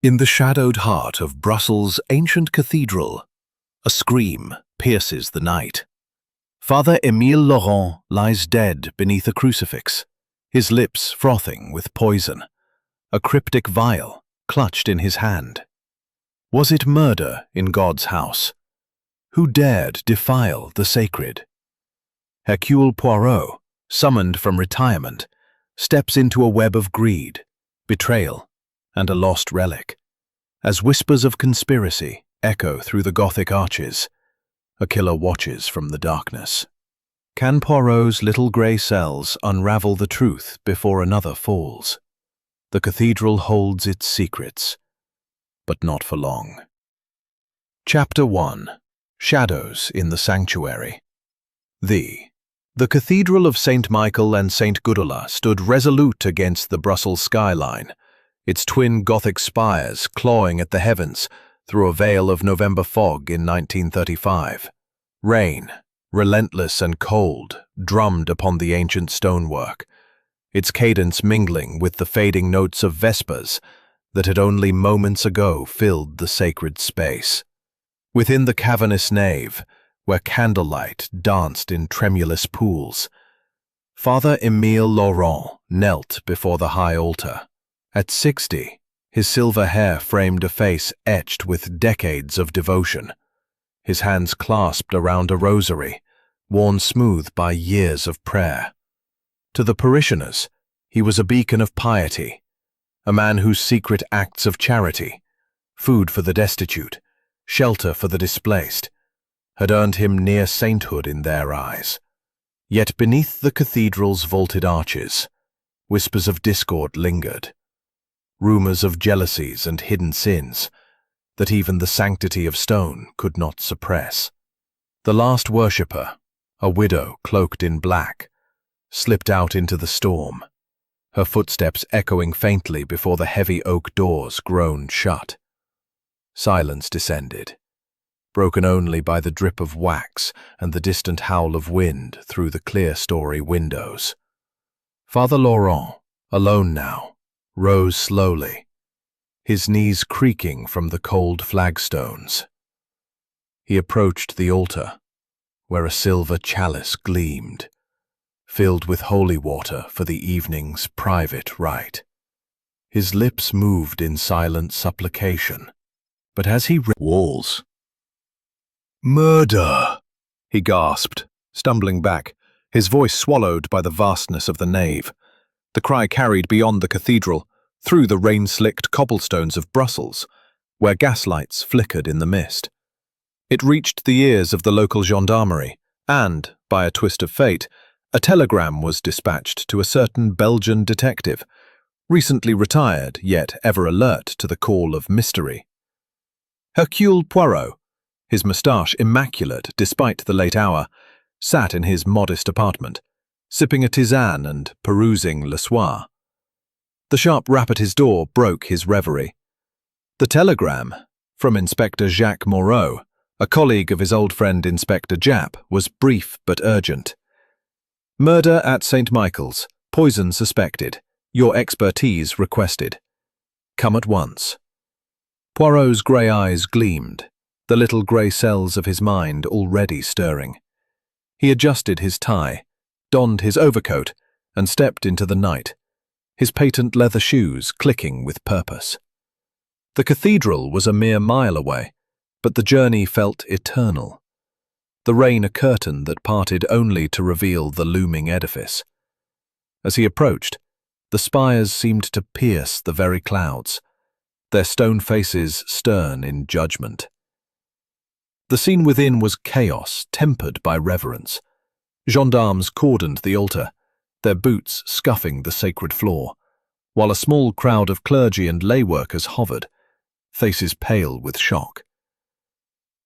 In the shadowed heart of Brussels' ancient cathedral, a scream pierces the night. Father Émile Laurent lies dead beneath a crucifix, his lips frothing with poison, a cryptic vial clutched in his hand. Was it murder in God's house? Who dared defile the sacred? Hercule Poirot, summoned from retirement, steps into a web of greed, betrayal, and a lost relic. As whispers of conspiracy echo through the Gothic arches, a killer watches from the darkness. Can Poirot's little grey cells unravel the truth before another falls? The cathedral holds its secrets, but not for long. Chapter 1. Shadows in the Sanctuary. The Cathedral of St. Michael and St. Gudula stood resolute against the Brussels skyline, its twin Gothic spires clawing at the heavens through a veil of November fog in 1935. Rain, relentless and cold, drummed upon the ancient stonework, its cadence mingling with the fading notes of vespers that had only moments ago filled the sacred space. Within the cavernous nave, where candlelight danced in tremulous pools, Father Émile Laurent knelt before the high altar. At 60, his silver hair framed a face etched with decades of devotion, his hands clasped around a rosary, worn smooth by years of prayer. To the parishioners, he was a beacon of piety, a man whose secret acts of charity, food for the destitute, shelter for the displaced, had earned him near sainthood in their eyes. Yet beneath the cathedral's vaulted arches, whispers of discord lingered, rumors of jealousies and hidden sins that even the sanctity of stone could not suppress. The last worshipper, a widow cloaked in black, slipped out into the storm, her footsteps echoing faintly before the heavy oak doors groaned shut. Silence descended, broken only by the drip of wax and the distant howl of wind through the clear-story windows. Father Laurent, alone now, rose slowly, his knees creaking from the cold flagstones. He approached the altar, where a silver chalice gleamed, filled with holy water for the evening's private rite. His lips moved in silent supplication, but as he read walls, "Murder!" he gasped, stumbling back, his voice swallowed by the vastness of the nave. The cry carried beyond the cathedral, through the rain-slicked cobblestones of Brussels, where gaslights flickered in the mist. It reached the ears of the local gendarmerie, and, by a twist of fate, a telegram was dispatched to a certain Belgian detective, recently retired yet ever alert to the call of mystery. Hercule Poirot, his moustache immaculate despite the late hour, sat in his modest apartment, sipping a tisane and perusing Le Soir. The sharp rap at his door broke his reverie. The telegram, from Inspector Jacques Moreau, a colleague of his old friend Inspector Japp, was brief but urgent. "Murder at St. Michael's. Poison suspected. Your expertise requested. Come at once." Poirot's grey eyes gleamed, the little grey cells of his mind already stirring. He adjusted his tie, donned his overcoat, and stepped into the night, his patent leather shoes clicking with purpose. The cathedral was a mere mile away, but the journey felt eternal. The rain a curtain that parted only to reveal the looming edifice. As he approached, the spires seemed to pierce the very clouds, their stone faces stern in judgment. The scene within was chaos tempered by reverence. Gendarmes cordoned the altar, their boots scuffing the sacred floor, while a small crowd of clergy and lay workers hovered, faces pale with shock.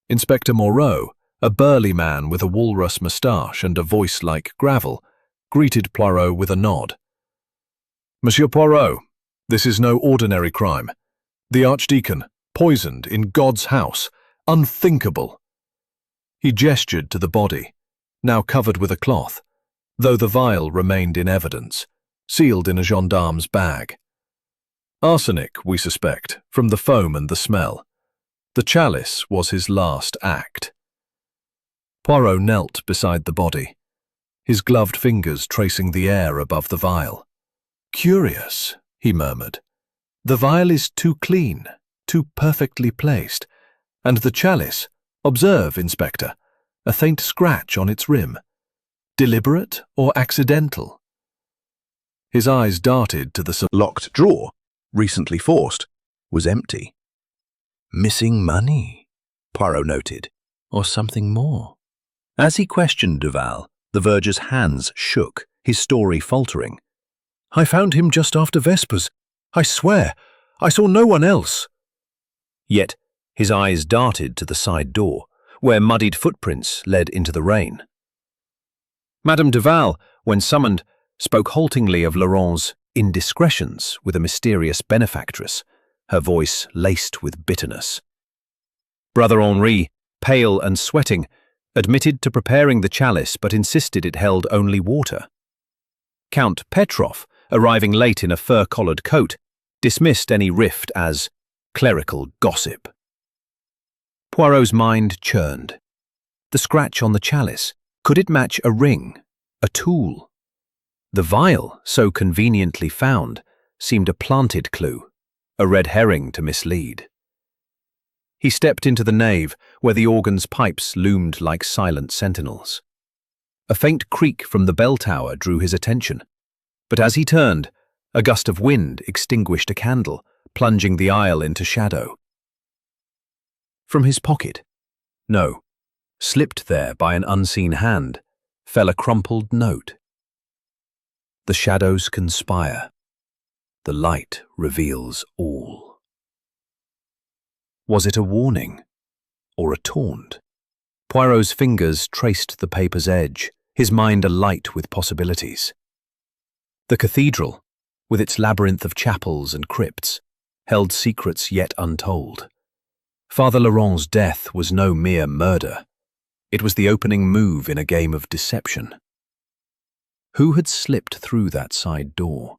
Inspector Moreau, a burly man with a walrus moustache and a voice like gravel, greeted Poirot with a nod. "Monsieur Poirot, this is no ordinary crime. The Archdeacon, poisoned in God's house. Unthinkable." He gestured to the body, now covered with a cloth, though the vial remained in evidence, sealed in a gendarme's bag. Arsenic, we suspect, from the foam and the smell. The chalice was his last act. Poirot knelt beside the body, his gloved fingers tracing the air above the vial. "Curious," he murmured. "The vial is too clean, too perfectly placed. And the chalice, observe, Inspector, a faint scratch on its rim. Deliberate or accidental?" His eyes darted to the locked drawer, recently forced, was empty. "Missing money," Poirot noted, "or something more." As he questioned Duval, the verger's hands shook, his story faltering. "I found him just after Vespers. I swear, I saw no one else." Yet his eyes darted to the side door, where muddied footprints led into the rain. Madame Duval, when summoned, spoke haltingly of Laurent's indiscretions with a mysterious benefactress, her voice laced with bitterness. Brother Henri, pale and sweating, admitted to preparing the chalice but insisted it held only water. Count Petrov, arriving late in a fur-collared coat, dismissed any rift as clerical gossip. Poirot's mind churned. The scratch on the chalice, could it match a ring, a tool? The vial, so conveniently found, seemed a planted clue, a red herring to mislead. He stepped into the nave, where the organ's pipes loomed like silent sentinels. A faint creak from the bell tower drew his attention, but as he turned, a gust of wind extinguished a candle, plunging the aisle into shadow. From his pocket, no, slipped there by an unseen hand, fell a crumpled note. "The shadows conspire. The light reveals all." Was it a warning or a taunt? Poirot's fingers traced the paper's edge, his mind alight with possibilities. The cathedral, with its labyrinth of chapels and crypts, held secrets yet untold. Father Laurent's death was no mere murder. It was the opening move in a game of deception. Who had slipped through that side door,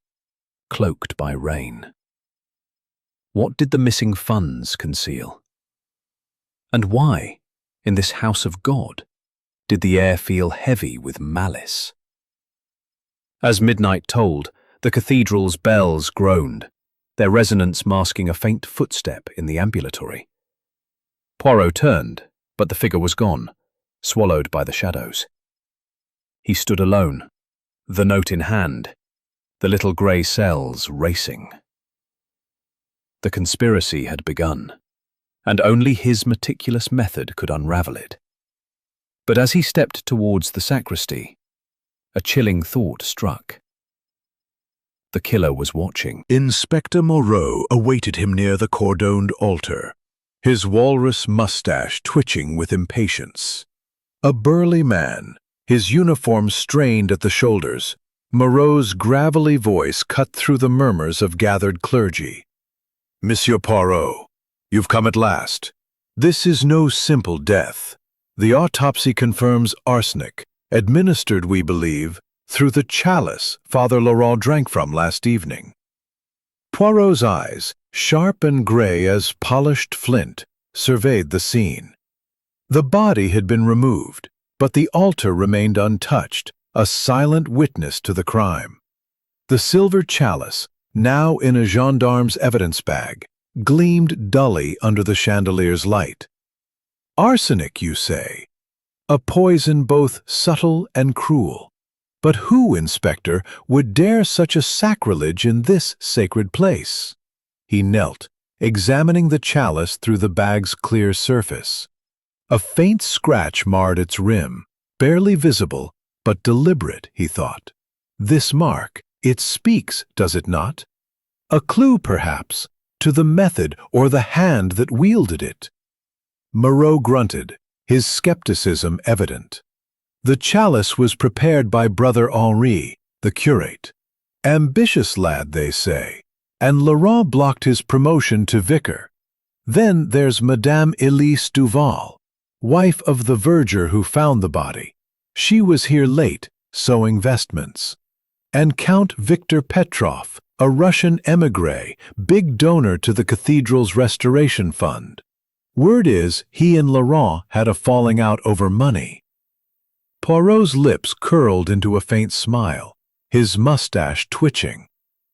cloaked by rain? What did the missing funds conceal? And why, in this house of God, did the air feel heavy with malice? As midnight tolled, the cathedral's bells groaned, their resonance masking a faint footstep in the ambulatory. Poirot turned, but the figure was gone, swallowed by the shadows. He stood alone, the note in hand, the little grey cells racing. The conspiracy had begun, and only his meticulous method could unravel it. But as he stepped towards the sacristy, a chilling thought struck. The killer was watching. Inspector Moreau awaited him near the cordoned altar, his walrus mustache twitching with impatience. A burly man, his uniform strained at the shoulders, Moreau's gravelly voice cut through the murmurs of gathered clergy. "Monsieur Poirot, you've come at last. This is no simple death. The autopsy confirms arsenic, administered, we believe, through the chalice Father Laurent drank from last evening." Poirot's eyes, sharp and grey as polished flint, surveyed the scene. The body had been removed, but the altar remained untouched, a silent witness to the crime. The silver chalice, now in a gendarme's evidence bag, gleamed dully under the chandelier's light. Arsenic, you say? A poison both subtle and cruel. But who, Inspector, would dare such a sacrilege in this sacred place? He knelt, examining the chalice through the bag's clear surface. A faint scratch marred its rim, barely visible, but deliberate, he thought. This mark, it speaks, does it not? A clue, perhaps, to the method or the hand that wielded it. Moreau grunted, his skepticism evident. The chalice was prepared by Brother Henri, the curate. Ambitious lad, they say, and Laurent blocked his promotion to vicar. Then there's Madame Elise Duval, wife of the verger who found the body. She was here late, sewing vestments. And Count Victor Petrov, a Russian émigré, big donor to the cathedral's restoration fund. Word is he and Laurent had a falling out over money. Poirot's lips curled into a faint smile, his mustache twitching.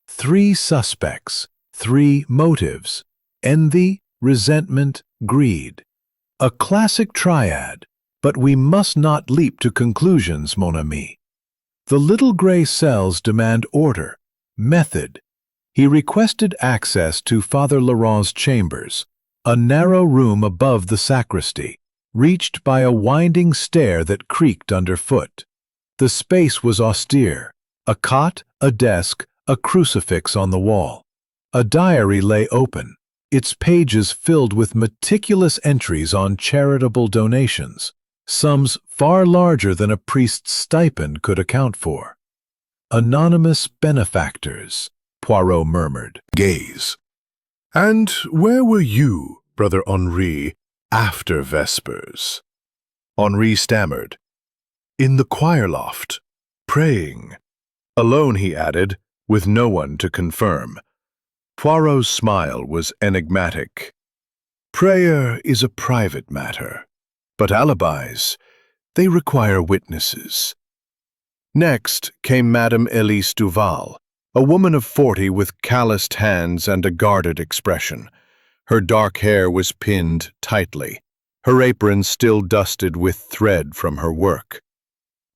3 suspects, 3 motives: envy, resentment, greed. A classic triad, but we must not leap to conclusions, mon ami. The little gray cells demand order, method. He requested access to Father Laurent's chambers, a narrow room above the sacristy, reached by a winding stair that creaked underfoot. The space was austere: a cot, a desk, a crucifix on the wall. A diary lay open, its pages filled with meticulous entries on charitable donations, sums far larger than a priest's stipend could account for. Anonymous benefactors, Poirot murmured. Gaze. And where were you, Brother Henri, after Vespers? Henri stammered. In the choir loft, praying. Alone, he added, with no one to confirm. Poirot's smile was enigmatic. Prayer is a private matter, but alibis, they require witnesses. Next came Madame Elise Duval, a woman of 40 with calloused hands and a guarded expression. Her dark hair was pinned tightly, her apron still dusted with thread from her work.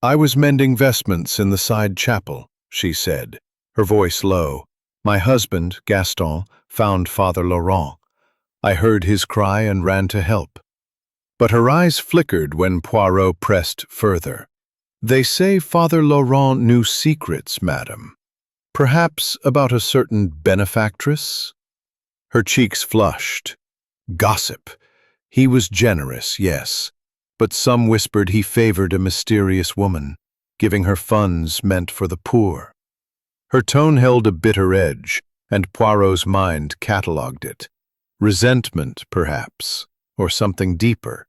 I was mending vestments in the side chapel, she said, her voice low. My husband, Gaston, found Father Laurent. I heard his cry and ran to help. But her eyes flickered when Poirot pressed further. They say Father Laurent knew secrets, madam. Perhaps about a certain benefactress? Her cheeks flushed. Gossip. He was generous, yes, but some whispered he favored a mysterious woman, giving her funds meant for the poor. Her tone held a bitter edge, and Poirot's mind catalogued it. Resentment, perhaps, or something deeper.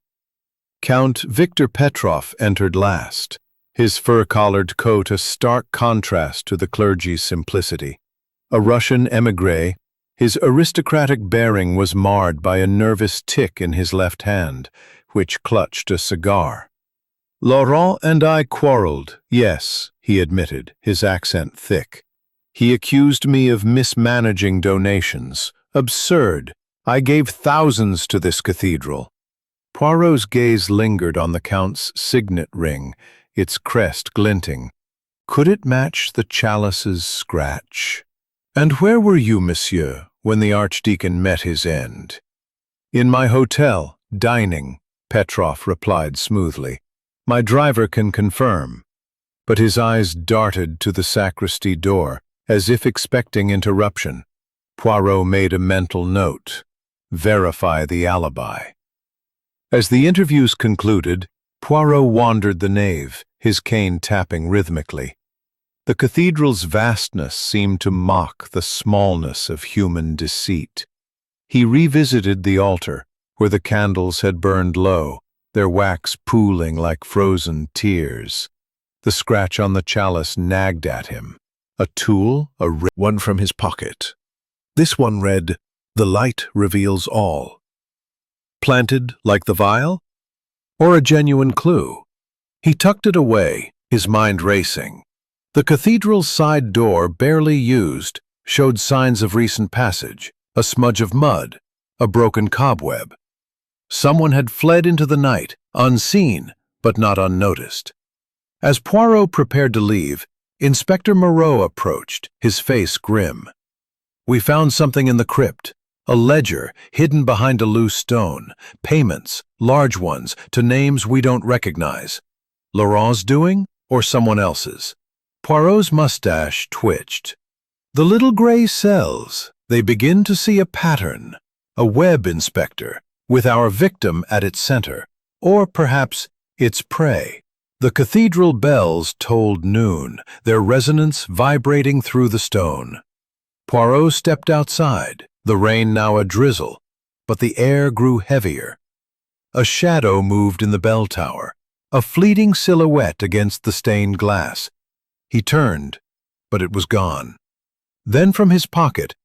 Count Victor Petrov entered last, his fur-collared coat a stark contrast to the clergy's simplicity. A Russian émigré, his aristocratic bearing was marred by a nervous tic in his left hand, which clutched a cigar. Laurent and I quarreled, yes, he admitted, his accent thick. He accused me of mismanaging donations. Absurd. I gave thousands to this cathedral. Poirot's gaze lingered on the Count's signet ring, its crest glinting. Could it match the chalice's scratch? And where were you, monsieur, when the Archdeacon met his end? In my hotel, dining, Petrov replied smoothly. My driver can confirm. But his eyes darted to the sacristy door, as if expecting interruption. Poirot made a mental note. Verify the alibi. As the interviews concluded, Poirot wandered the nave, his cane tapping rhythmically. The cathedral's vastness seemed to mock the smallness of human deceit. He revisited the altar, where the candles had burned low, their wax pooling like frozen tears. The scratch on the chalice nagged at him. A tool, one from his pocket. This one read, "The light reveals all." Planted like the vial? Or a genuine clue? He tucked it away, his mind racing. The cathedral's side door, barely used, showed signs of recent passage, a smudge of mud, a broken cobweb. Someone had fled into the night, unseen, but not unnoticed. As Poirot prepared to leave, Inspector Moreau approached, his face grim. We found something in the crypt, a ledger hidden behind a loose stone, payments, large ones, to names we don't recognize. Laurent's doing, or someone else's? Poirot's mustache twitched. The little gray cells, they begin to see a pattern, a web, Inspector, with our victim at its center, or perhaps its prey. The cathedral bells tolled noon, their resonance vibrating through the stone. Poirot stepped outside, the rain now a drizzle, but the air grew heavier. A shadow moved in the bell tower, a fleeting silhouette against the stained glass. He turned, but it was gone. Then from his pocket,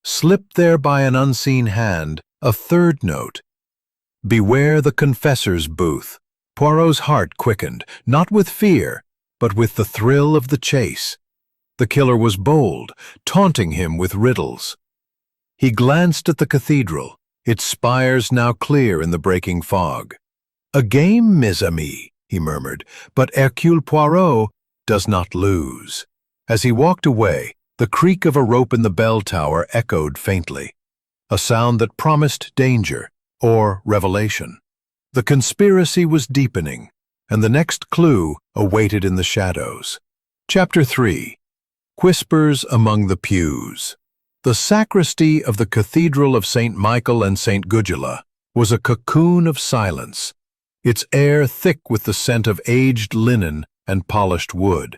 slipped there by an unseen hand, a third note. Beware the confessor's booth. Poirot's heart quickened, not with fear, but with the thrill of the chase. The killer was bold, taunting him with riddles. He glanced at the cathedral, its spires now clear in the breaking fog. A game, mes amis, he murmured, but Hercule Poirot does not lose. As he walked away, the creak of a rope in the bell tower echoed faintly, a sound that promised danger or revelation. The conspiracy was deepening, and the next clue awaited in the shadows. Chapter 3. Whispers Among the Pews. The sacristy of the Cathedral of St. Michael and St. Gudula was a cocoon of silence, its air thick with the scent of aged linen and polished wood.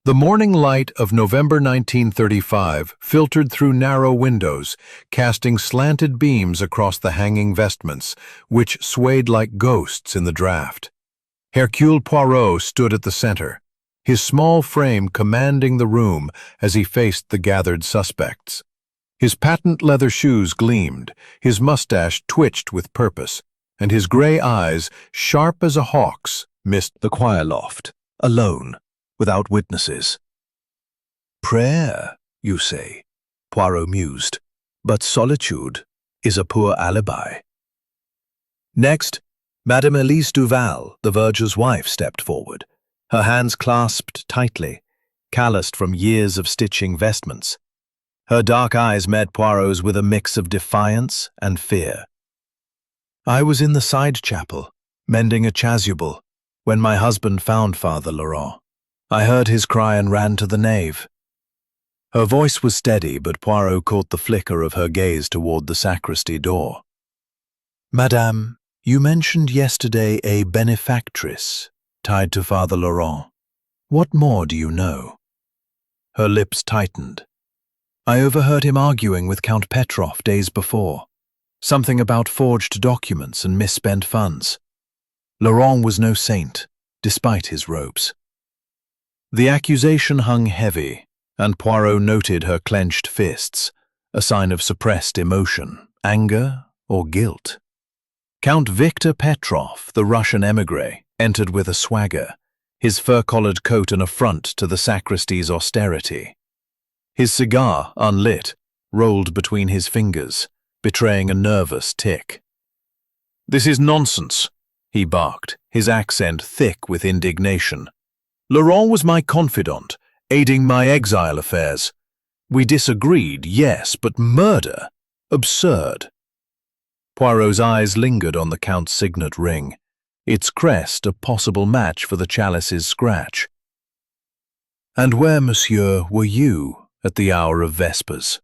The morning light of November 1935 filtered through narrow windows, casting slanted beams across the hanging vestments, which swayed like ghosts in the draught. Hercule Poirot stood at the center, his small frame commanding the room as he faced the gathered suspects. His patent leather shoes gleamed, his mustache twitched with purpose, and his gray eyes, sharp as a hawk's, missed the choir loft, alone, without witnesses. Prayer, you say, Poirot mused, but solitude is a poor alibi. Next, Madame Elise Duval, the verger's wife, stepped forward, her hands clasped tightly, calloused from years of stitching vestments. Her dark eyes met Poirot's with a mix of defiance and fear. I was in the side chapel, mending a chasuble, when my husband found Father Laurent. I heard his cry and ran to the nave. Her voice was steady, but Poirot caught the flicker of her gaze toward the sacristy door. Madame, you mentioned yesterday a benefactress tied to Father Laurent. What more do you know? Her lips tightened. I overheard him arguing with Count Petrov days before. Something about forged documents and misspent funds. Laurent was no saint, despite his robes. The accusation hung heavy, and Poirot noted her clenched fists, a sign of suppressed emotion, anger, or guilt. Count Victor Petrov, the Russian émigré, entered with a swagger, his fur-collared coat an affront to the sacristy's austerity. His cigar, unlit, rolled between his fingers, betraying a nervous tick. "This is nonsense," he barked, his accent thick with indignation. "Laurent was my confidant, aiding my exile affairs. We disagreed, yes, but murder? Absurd." Poirot's eyes lingered on the Count's signet ring, its crest a possible match for the chalice's scratch. "And where, monsieur, were you at the hour of vespers?"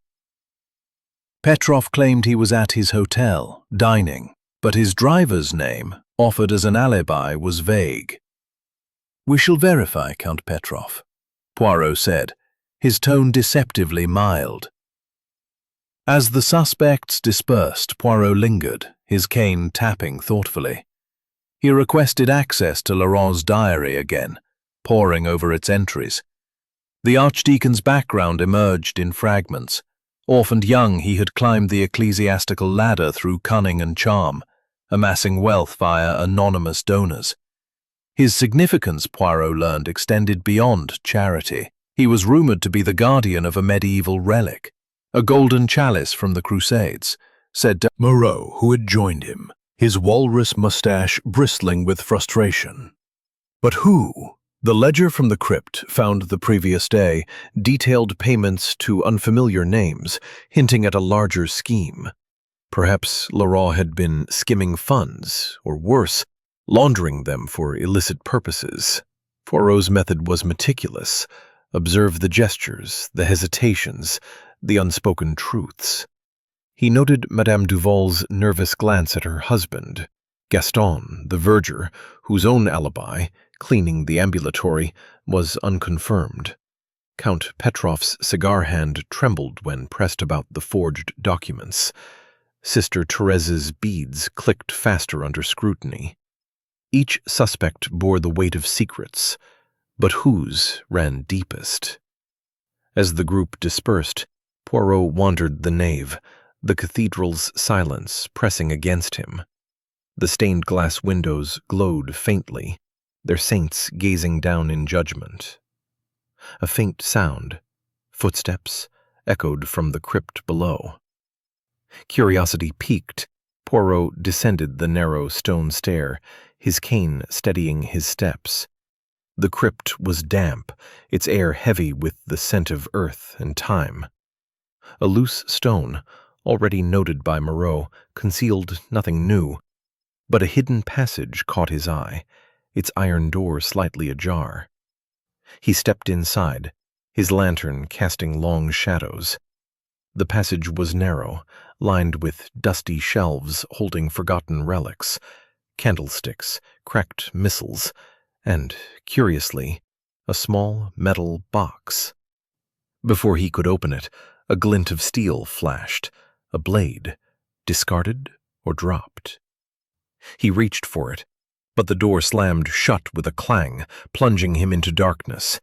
Petrov claimed he was at his hotel, dining, but his driver's name, offered as an alibi, was vague. "We shall verify, Count Petrov," Poirot said, his tone deceptively mild. As the suspects dispersed, Poirot lingered, his cane tapping thoughtfully. He requested access to Laurent's diary again, poring over its entries. The archdeacon's background emerged in fragments. Orphaned young, he had climbed the ecclesiastical ladder through cunning and charm, amassing wealth via anonymous donors. His significance, Poirot learned, extended beyond charity. He was rumored to be the guardian of a medieval relic, a golden chalice from the Crusades, said Moreau, who had joined him, his walrus mustache bristling with frustration. But who? The ledger from the crypt, found the previous day, detailed payments to unfamiliar names, hinting at a larger scheme. Perhaps Laurent had been skimming funds, or worse, laundering them for illicit purposes. Poirot's method was meticulous. Observe the gestures, the hesitations, the unspoken truths. He noted Madame Duval's nervous glance at her husband, Gaston, the verger, whose own alibi, cleaning the ambulatory, was unconfirmed. Count Petrov's cigar hand trembled when pressed about the forged documents. Sister Therese's beads clicked faster under scrutiny. Each suspect bore the weight of secrets, but whose ran deepest? As the group dispersed, Poirot wandered the nave, the cathedral's silence pressing against him. The stained glass windows glowed faintly, their saints gazing down in judgment. A faint sound, footsteps, echoed from the crypt below. Curiosity piqued, Poirot descended the narrow stone stair, his cane steadying his steps. The crypt was damp, its air heavy with the scent of earth and time. A loose stone, already noted by Moreau, concealed nothing new, but a hidden passage caught his eye, its iron door slightly ajar. He stepped inside, his lantern casting long shadows. The passage was narrow, lined with dusty shelves holding forgotten relics, candlesticks, cracked missals, and, curiously, a small metal box. Before he could open it, a glint of steel flashed, a blade, discarded or dropped. He reached for it, but the door slammed shut with a clang, plunging him into darkness.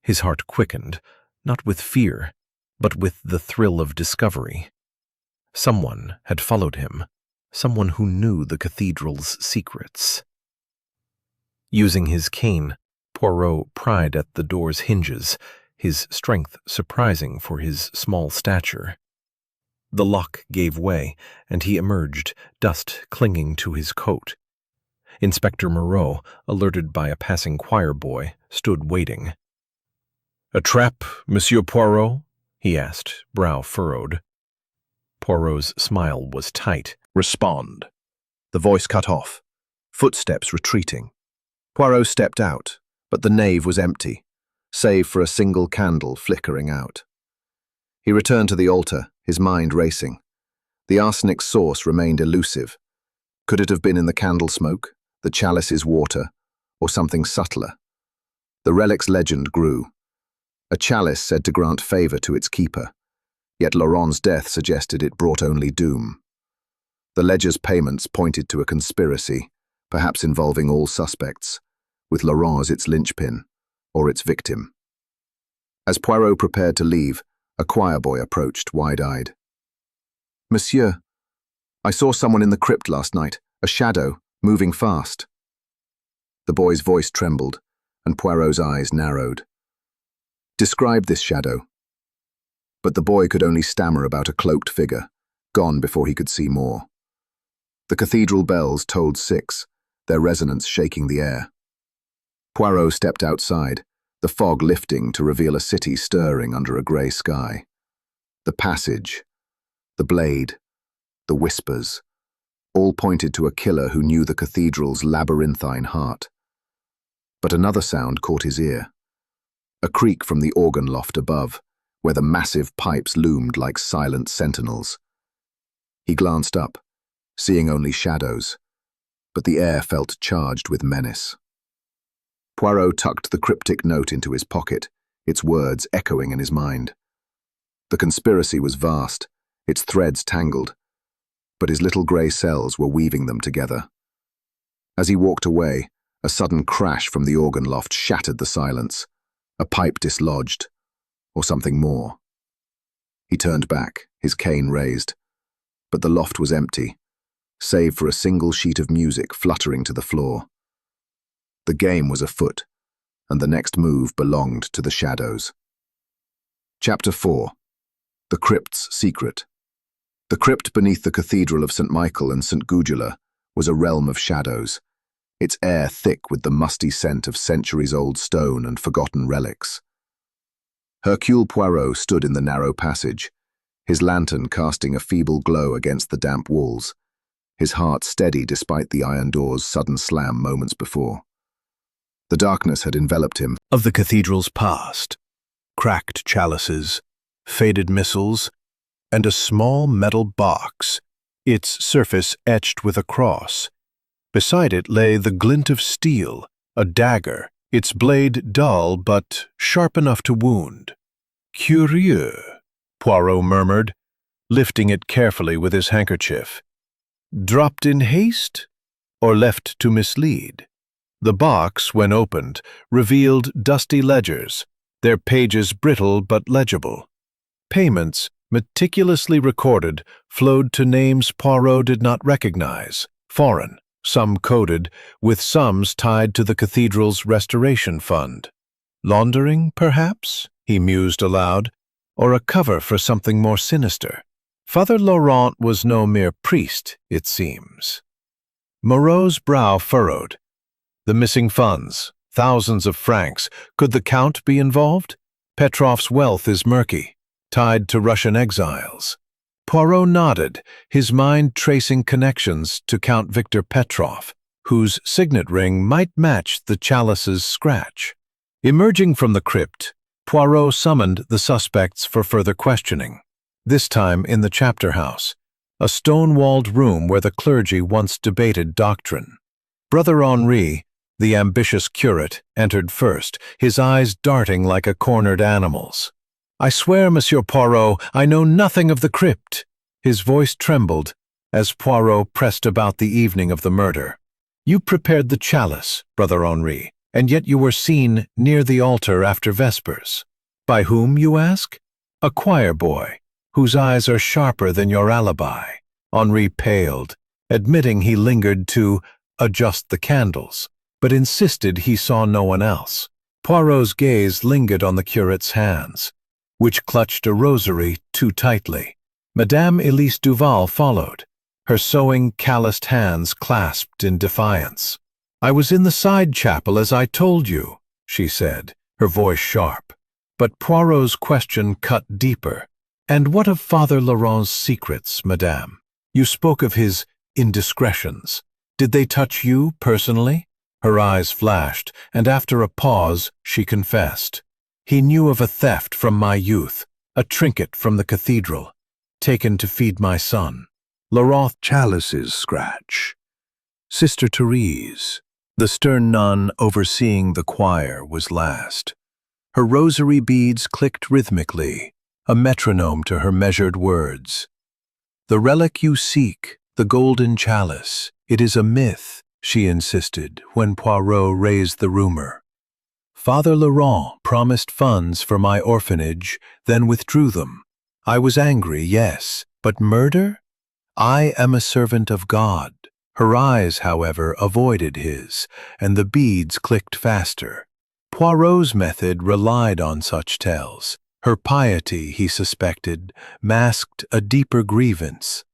His heart quickened, not with fear, but with the thrill of discovery. Someone had followed him, someone who knew the cathedral's secrets. Using his cane, Poirot pried at the door's hinges, his strength surprising for his small stature. The lock gave way, and he emerged, dust clinging to his coat. Inspector Moreau, alerted by a passing choir boy, stood waiting. "A trap, Monsieur Poirot?" he asked, brow furrowed. Poirot's smile was tight. Respond. The voice cut off, footsteps retreating. Poirot stepped out, but the nave was empty, save for a single candle flickering out. He returned to the altar, his mind racing. The arsenic's source remained elusive. Could it have been in the candle smoke, the chalice's water, or something subtler? The relic's legend grew. A chalice said to grant favor to its keeper, yet Laurent's death suggested it brought only doom. The ledger's payments pointed to a conspiracy, perhaps involving all suspects, with Laurent as its linchpin, or its victim. As Poirot prepared to leave, a choir boy approached, wide-eyed. "Monsieur, I saw someone in the crypt last night, a shadow, moving fast." The boy's voice trembled, and Poirot's eyes narrowed. "Describe this shadow." But the boy could only stammer about a cloaked figure, gone before he could see more. The cathedral bells tolled 6, their resonance shaking the air. Poirot stepped outside, the fog lifting to reveal a city stirring under a grey sky. The passage, the blade, the whispers, all pointed to a killer who knew the cathedral's labyrinthine heart. But another sound caught his ear. A creak from the organ loft above, where the massive pipes loomed like silent sentinels. He glanced up, seeing only shadows, but the air felt charged with menace. Poirot tucked the cryptic note into his pocket, its words echoing in his mind. The conspiracy was vast, its threads tangled, but his little grey cells were weaving them together. As he walked away, a sudden crash from the organ loft shattered the silence, a pipe dislodged, or something more. He turned back, his cane raised, but the loft was empty, save for a single sheet of music fluttering to the floor. The game was afoot, and the next move belonged to the shadows. Chapter 4. The Crypt's Secret. The crypt beneath the Cathedral of St. Michael and St. Gudula was a realm of shadows, its air thick with the musty scent of centuries-old stone and forgotten relics. Hercule Poirot stood in the narrow passage, his lantern casting a feeble glow against the damp walls, his heart steady despite the iron door's sudden slam moments before. The darkness had enveloped him. Of the cathedral's past, cracked chalices, faded missals, and a small metal box, its surface etched with a cross. Beside it lay the glint of steel, a dagger, its blade dull but sharp enough to wound. "Curieux," Poirot murmured, lifting it carefully with his handkerchief. "Dropped in haste, or left to mislead?" The box, when opened, revealed dusty ledgers, their pages brittle but legible. Payments, meticulously recorded, flowed to names Poirot did not recognize, foreign, some coded, with sums tied to the cathedral's restoration fund. Laundering, perhaps? He mused aloud, or a cover for something more sinister. Father Laurent was no mere priest, it seems. Moreau's brow furrowed. The missing funds, thousands of francs, could the Count be involved? Petrov's wealth is murky, tied to Russian exiles. Poirot nodded, his mind tracing connections to Count Victor Petrov, whose signet ring might match the chalice's scratch. Emerging from the crypt, Poirot summoned the suspects for further questioning, this time in the chapter house, a stone-walled room where the clergy once debated doctrine. Brother Henri, the ambitious curate, entered first, his eyes darting like a cornered animal's. "I swear, Monsieur Poirot, I know nothing of the crypt." His voice trembled as Poirot pressed about the evening of the murder. "You prepared the chalice, Brother Henri, and yet you were seen near the altar after vespers. By whom, you ask? A choir boy, whose eyes are sharper than your alibi." Henri paled, admitting he lingered to adjust the candles, but insisted he saw no one else. Poirot's gaze lingered on the curate's hands, which clutched a rosary too tightly. Madame Elise Duval followed, her sewing calloused hands clasped in defiance. "I was in the side chapel as I told you," she said, her voice sharp. But Poirot's question cut deeper. "And what of Father Laurent's secrets, Madame? You spoke of his indiscretions. Did they touch you personally?" Her eyes flashed, and after a pause she confessed. "He knew of a theft from my youth, a trinket from the cathedral, taken to feed my son." Laurent chalice's scratch. Sister Therese, the stern nun overseeing the choir, was last. Her rosary beads clicked rhythmically, a metronome to her measured words. "The relic you seek, the golden chalice, it is a myth," she insisted when Poirot raised the rumor. "Father Laurent promised funds for my orphanage, then withdrew them. I was angry, yes, but murder? I am a servant of God." Her eyes, however, avoided his, and the beads clicked faster. Poirot's method relied on such tells. Her piety, he suspected, masked a deeper grievance.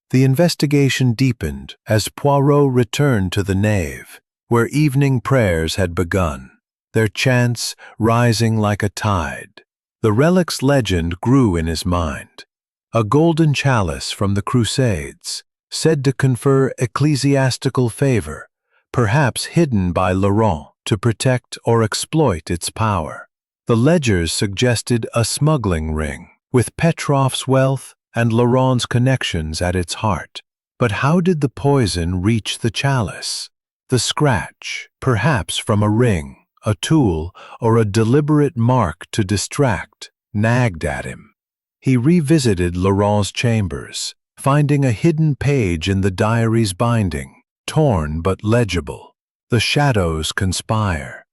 The investigation deepened as Poirot returned to the nave, where evening prayers had begun, their chants rising like a tide. The relic's legend grew in his mind. A golden chalice from the Crusades, said to confer ecclesiastical favor, perhaps hidden by Laurent to protect or exploit its power. The ledgers suggested a smuggling ring, with Petrov's wealth and Laurent's connections at its heart. But how did the poison reach the chalice? The scratch, perhaps from a ring, a tool, or a deliberate mark to distract, nagged at him. He revisited Laurent's chambers, finding a hidden page in the diary's binding, torn but legible. "The shadows conspire.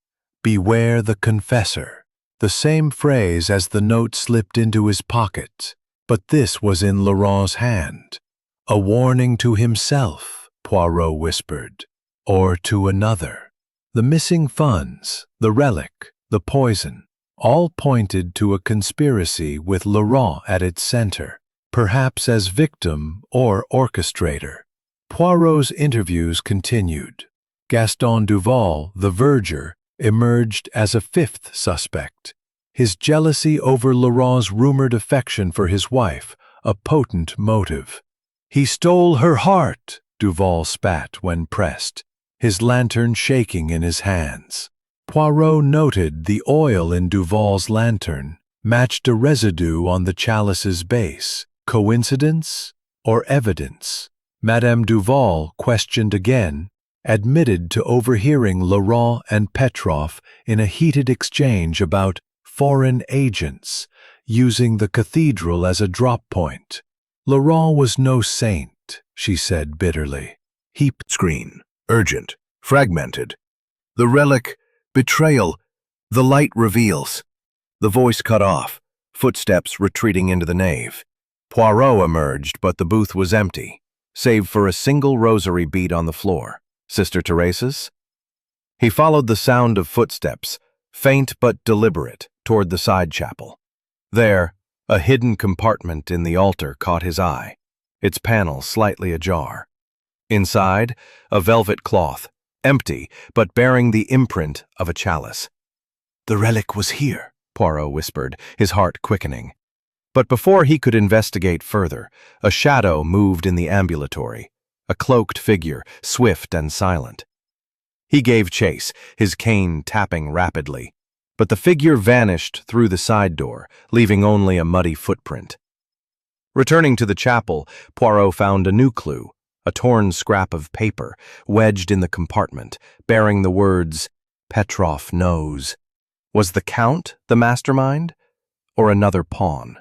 Beware the confessor." The same phrase as the note slipped into his pocket, but this was in Laurent's hand. A warning to himself, Poirot whispered, or to another. The missing funds, the relic, the poison, all pointed to a conspiracy with Laurent at its center, perhaps as victim or orchestrator. Poirot's interviews continued. Gaston Duval, the verger, emerged as a fifth suspect. His jealousy over Laurent's rumored affection for his wife, a potent motive. "He stole her heart," Duval spat when pressed, his lantern shaking in his hands. Poirot noted the oil in Duval's lantern matched a residue on the chalice's base. Coincidence or evidence? Madame Duval, questioned again, admitted to overhearing Laurent and Petrov in a heated exchange about foreign agents, using the cathedral as a drop point. Laurent was no saint, she said bitterly. Screen, urgent, fragmented. The relic, betrayal, the light reveals. The voice cut off, footsteps retreating into the nave. Poirot emerged, but the booth was empty, save for a single rosary bead on the floor. Sister Theresa's? He followed the sound of footsteps, faint but deliberate, toward the side chapel. There, a hidden compartment in the altar caught his eye, its panel slightly ajar. Inside, a velvet cloth, empty but bearing the imprint of a chalice. "The relic was here," Poirot whispered, his heart quickening. But before he could investigate further, a shadow moved in the ambulatory, a cloaked figure, swift and silent. He gave chase, his cane tapping rapidly, but the figure vanished through the side door, leaving only a muddy footprint. Returning to the chapel, Poirot found a new clue, a torn scrap of paper, wedged in the compartment, bearing the words, "Petrov knows." Was the Count the mastermind, or another pawn?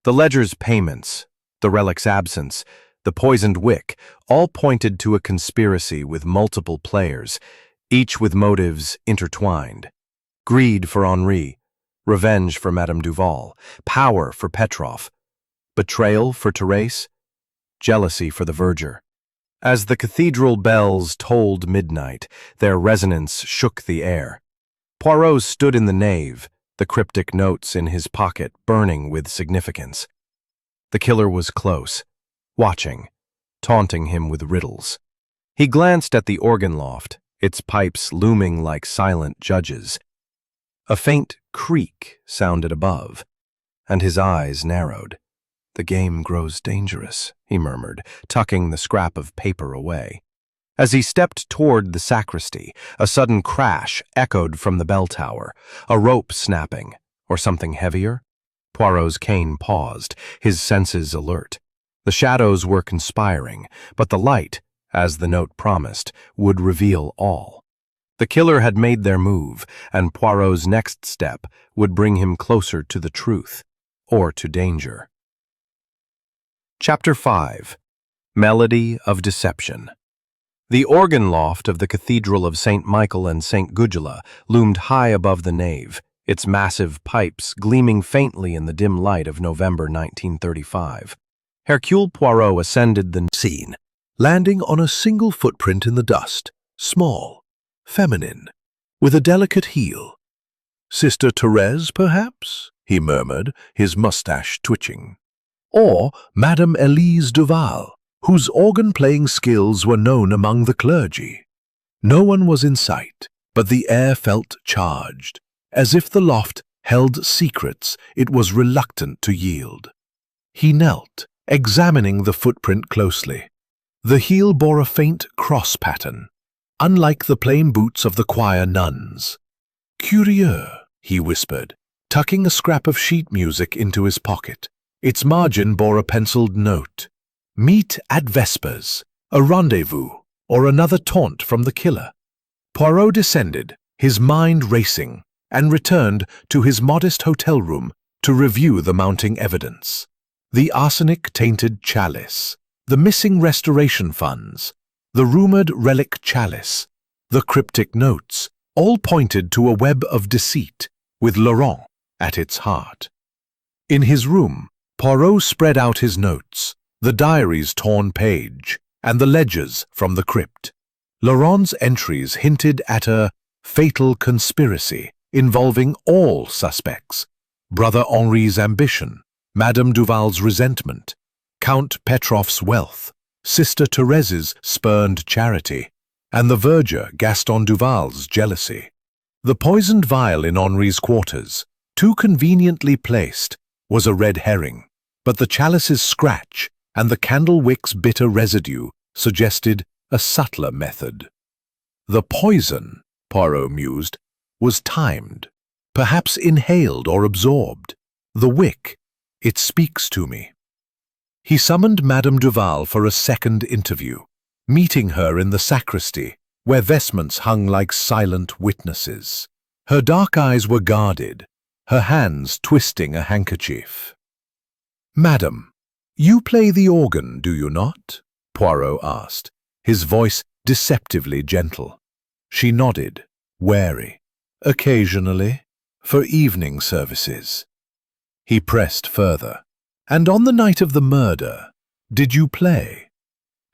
The ledger's payments, the relic's absence, the poisoned wick, all pointed to a conspiracy with multiple players, each with motives intertwined. Greed for Henri, revenge for Madame Duval, power for Petrov, betrayal for Thérèse, jealousy for the verger. As the cathedral bells tolled midnight, their resonance shook the air. Poirot stood in the nave, the cryptic notes in his pocket burning with significance. The killer was close, watching, taunting him with riddles. He glanced at the organ loft, its pipes looming like silent judges. A faint creak sounded above, and his eyes narrowed. "The game grows dangerous," he murmured, tucking the scrap of paper away. As he stepped toward the sacristy, a sudden crash echoed from the bell tower, a rope snapping, or something heavier. Poirot's cane paused, his senses alert. The shadows were conspiring, but the light, as the note promised, would reveal all. The killer had made their move, and Poirot's next step would bring him closer to the truth, or to danger. Chapter 5. Melody of Deception. The organ loft of the Cathedral of St. Michael and St. Gudula loomed high above the nave, its massive pipes gleaming faintly in the dim light of November 1935. Hercule Poirot ascended the Scene, landing on a single footprint in the dust, small, feminine, with a delicate heel. "Sister Therese, perhaps?" he murmured, his mustache twitching. "Or Madame Elise Duval, whose organ-playing skills were known among the clergy." No one was in sight, but the air felt charged, as if the loft held secrets it was reluctant to yield. He knelt, examining the footprint closely. The heel bore a faint cross pattern, unlike the plain boots of the choir nuns. "Curieux," he whispered, tucking a scrap of sheet music into his pocket. Its margin bore a penciled note. "Meet at vespers, a rendezvous, or another taunt from the killer." Poirot descended, his mind racing, and returned to his modest hotel room to review the mounting evidence. The arsenic-tainted chalice, the missing restoration funds, the rumored relic chalice, the cryptic notes, all pointed to a web of deceit, with Laurent at its heart. In his room, Poirot spread out his notes, the diary's torn page, and the ledgers from the crypt. Laurent's entries hinted at a fatal conspiracy involving all suspects: Brother Henri's ambition, Madame Duval's resentment, Count Petrov's wealth, Sister Therese's spurned charity, and the verger Gaston Duval's jealousy. The poisoned vial in Henri's quarters, too conveniently placed, was a red herring, but the chalice's scratch and the candle wick's bitter residue suggested a subtler method. The poison, Poirot mused, was timed, perhaps inhaled or absorbed. The wick, it speaks to me. He summoned Madame Duval for a second interview, meeting her in the sacristy, where vestments hung like silent witnesses. Her dark eyes were guarded, her hands twisting a handkerchief. "Madam, you play the organ, do you not?" Poirot asked, his voice deceptively gentle. She nodded, wary. "Occasionally." for evening services. He pressed further. And on the night of the murder, did you play?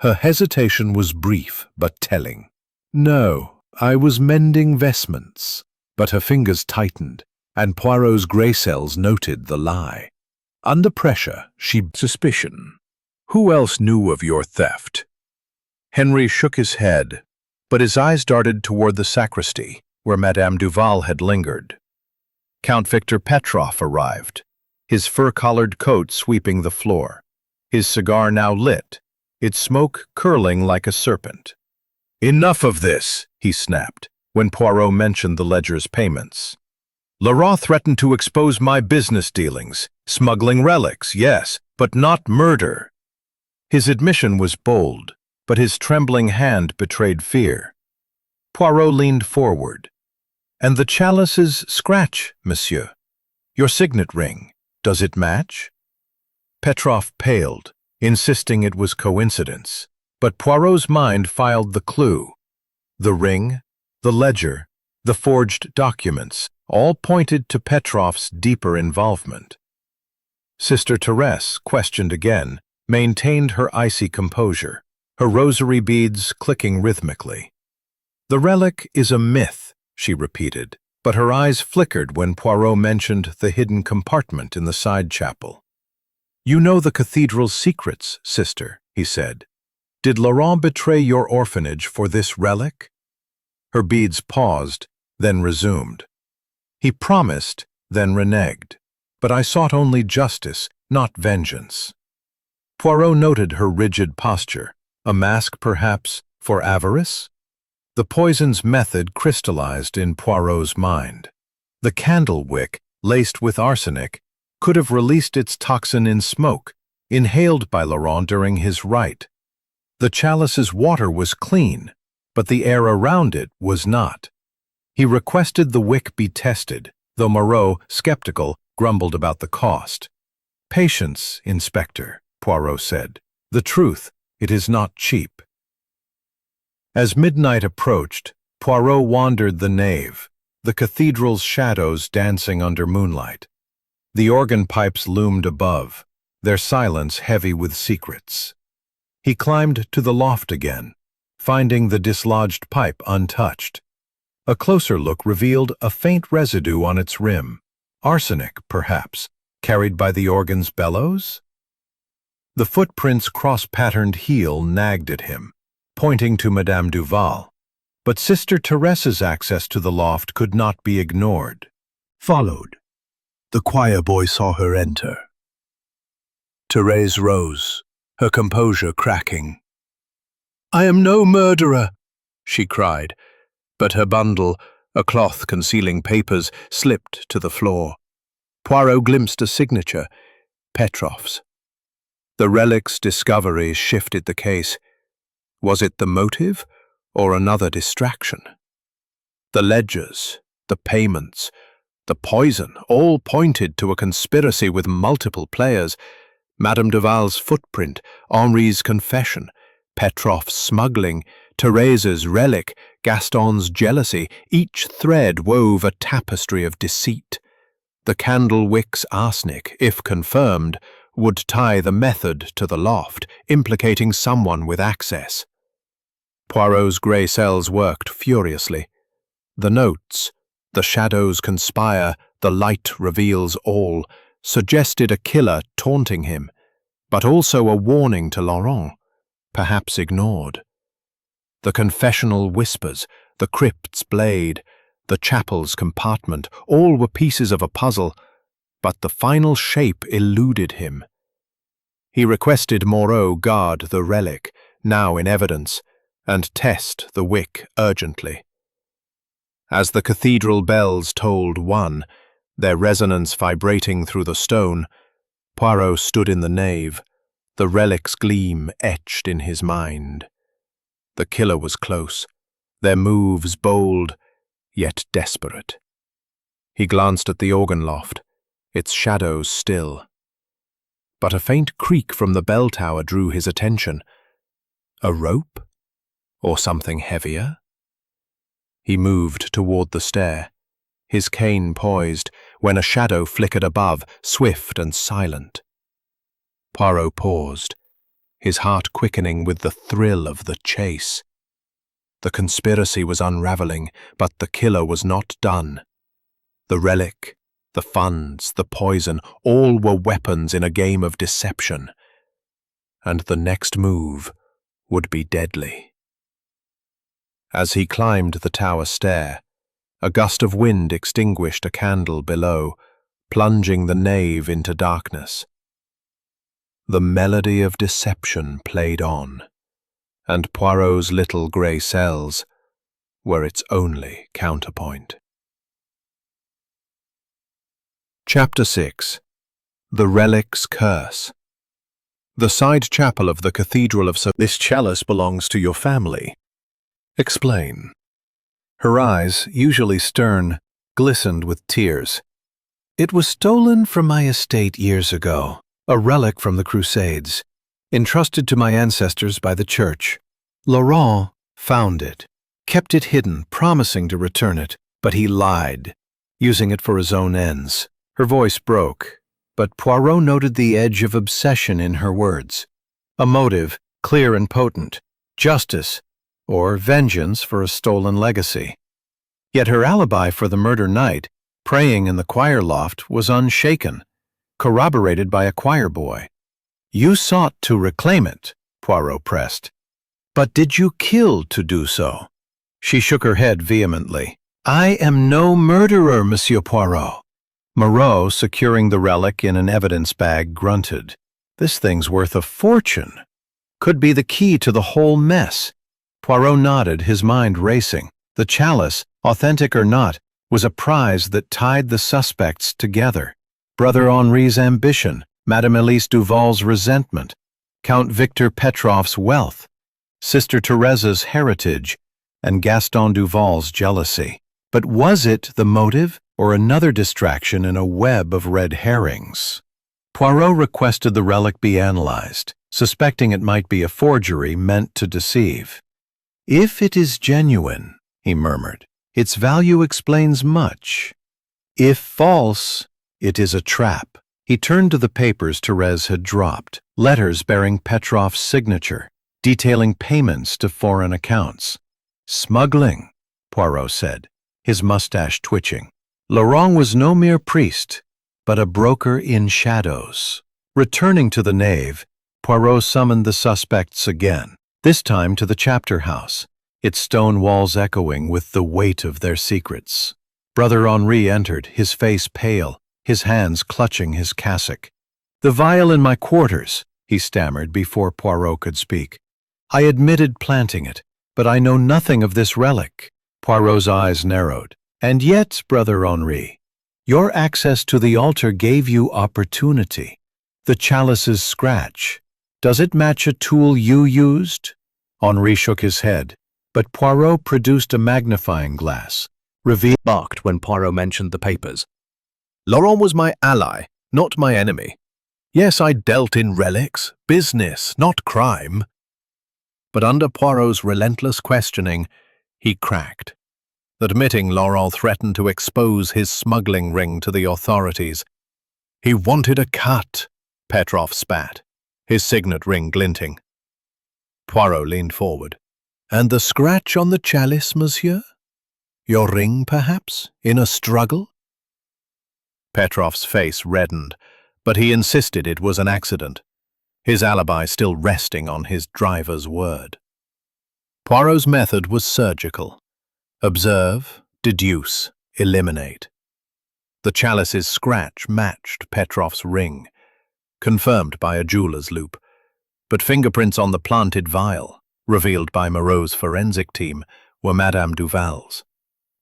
Her hesitation was brief but telling. No, I was mending vestments. But her fingers tightened, and Poirot's grey cells noted the lie. Under pressure, she suspicion. Who else knew of your theft? Henry shook his head, but his eyes darted toward the sacristy, where Madame Duval had lingered. Count Victor Petrov arrived, his fur-collared coat sweeping the floor, his cigar now lit, its smoke curling like a serpent. Enough of this, he snapped, when Poirot mentioned the ledger's payments. Laurent threatened to expose my business dealings, smuggling relics, yes, but not murder. His admission was bold, but his trembling hand betrayed fear. Poirot leaned forward. And the chalice's scratch, monsieur. Your signet ring, does it match? Petrov paled, insisting it was coincidence, but Poirot's mind filed the clue. The ring, the ledger, the forged documents, all pointed to Petrov's deeper involvement. Sister Therese, questioned again, maintained her icy composure, her rosary beads clicking rhythmically. The relic is a myth, she repeated, but her eyes flickered when Poirot mentioned the hidden compartment in the side chapel. You know the cathedral's secrets, sister, he said. Did Laurent betray your orphanage for this relic? Her beads paused, then resumed. He promised, then reneged. But I sought only justice, not vengeance. Poirot noted her rigid posture, a mask perhaps for avarice? The poison's method crystallized in Poirot's mind. The candle wick, laced with arsenic, could have released its toxin in smoke, inhaled by Laurent during his rite. The chalice's water was clean, but the air around it was not. He requested the wick be tested, though Moreau, skeptical, grumbled about the cost. Patience, Inspector, Poirot said. The truth, it is not cheap. As midnight approached, Poirot wandered the nave, the cathedral's shadows dancing under moonlight. The organ pipes loomed above, their silence heavy with secrets. He climbed to the loft again, finding the dislodged pipe untouched. A closer look revealed a faint residue on its rim, arsenic, perhaps, carried by the organ's bellows? The footprint's cross-patterned heel nagged at him, pointing to Madame Duval, but Sister Therese's access to the loft could not be ignored. Followed. The choir boy saw her enter. Therese rose, her composure cracking. I am no murderer, she cried, but her bundle, a cloth concealing papers, slipped to the floor. Poirot glimpsed a signature, Petrov's. The relic's discovery shifted the case. Was it the motive, or another distraction? The ledgers, the payments, the poison, all pointed to a conspiracy with multiple players. Madame Duval's footprint, Henri's confession, Petrov's smuggling, Therese's relic, Gaston's jealousy, each thread wove a tapestry of deceit. The candle wick's arsenic, if confirmed, would tie the method to the loft, implicating someone with access. Poirot's grey cells worked furiously. The notes, the shadows conspire, the light reveals all, suggested a killer taunting him, but also a warning to Laurent, perhaps ignored. The confessional whispers, the crypt's blade, the chapel's compartment, all were pieces of a puzzle, but the final shape eluded him. He requested Moreau guard the relic, now in evidence, and test the wick urgently. As the cathedral bells tolled one, their resonance vibrating through the stone, Poirot stood in the nave, the relic's gleam etched in his mind. The killer was close, their moves bold, yet desperate. He glanced at the organ loft, its shadows still. But a faint creak from the bell tower drew his attention. A rope? Or something heavier? He moved toward the stair, his cane poised, when a shadow flickered above, swift and silent. Poirot paused, his heart quickening with the thrill of the chase. The conspiracy was unraveling, but the killer was not done. The relic, the funds, the poison, all were weapons in a game of deception. And the next move would be deadly. As he climbed the tower stair, a gust of wind extinguished a candle below, plunging the nave into darkness. The melody of deception played on, and Poirot's little grey cells were its only counterpoint. Chapter 6. The Relic's Curse. The side chapel of the Cathedral of This chalice belongs to your family. Explain. Her eyes, usually stern, glistened with tears. It was stolen from my estate years ago, a relic from the Crusades, entrusted to my ancestors by the Church. Laurent found it, kept it hidden, promising to return it, but he lied, using it for his own ends. Her voice broke, but Poirot noted the edge of obsession in her words. A motive, clear and potent, justice, or vengeance for a stolen legacy. Yet her alibi for the murder night, praying in the choir loft, was unshaken, corroborated by a choir boy. You sought to reclaim it, Poirot pressed. But did you kill to do so? She shook her head vehemently. I am no murderer, Monsieur Poirot. Moreau, securing the relic in an evidence bag, grunted. This thing's worth a fortune. Could be the key to the whole mess. Poirot nodded, his mind racing. The chalice, authentic or not, was a prize that tied the suspects together. Brother Henri's ambition, Madame Elise Duval's resentment, Count Victor Petrov's wealth, Sister Theresa's heritage, and Gaston Duval's jealousy. But was it the motive, or another distraction in a web of red herrings? Poirot requested the relic be analyzed, suspecting it might be a forgery meant to deceive. If it is genuine, he murmured, its value explains much. If false, it is a trap. He turned to the papers Therese had dropped, letters bearing Petrov's signature, detailing payments to foreign accounts. Smuggling, Poirot said, his mustache twitching. Laurent was no mere priest, but a broker in shadows. Returning to the nave, Poirot summoned the suspects again, this time to the chapter house, its stone walls echoing with the weight of their secrets. Brother Henri entered, his face pale, his hands clutching his cassock. The vial in my quarters, he stammered before Poirot could speak. I admitted planting it, but I know nothing of this relic. Poirot's eyes narrowed. And yet, Brother Henri, your access to the altar gave you opportunity. The chalice's scratch. Does it match a tool you used? Henri shook his head, but Poirot produced a magnifying glass, barked when Poirot mentioned the papers. Laurent was my ally, not my enemy. Yes, I dealt in relics, business, not crime. But under Poirot's relentless questioning, he cracked. Admitting Laurent threatened to expose his smuggling ring to the authorities. He wanted a cut, Petrov spat, his signet ring glinting. Poirot leaned forward. And the scratch on the chalice, monsieur? Your ring, perhaps, in a struggle? Petrov's face reddened, but he insisted it was an accident, his alibi still resting on his driver's word. Poirot's method was surgical. Observe, deduce, eliminate. The chalice's scratch matched Petrov's ring, confirmed by a jeweler's loupe, but fingerprints on the planted vial, revealed by Moreau's forensic team, were Madame Duval's.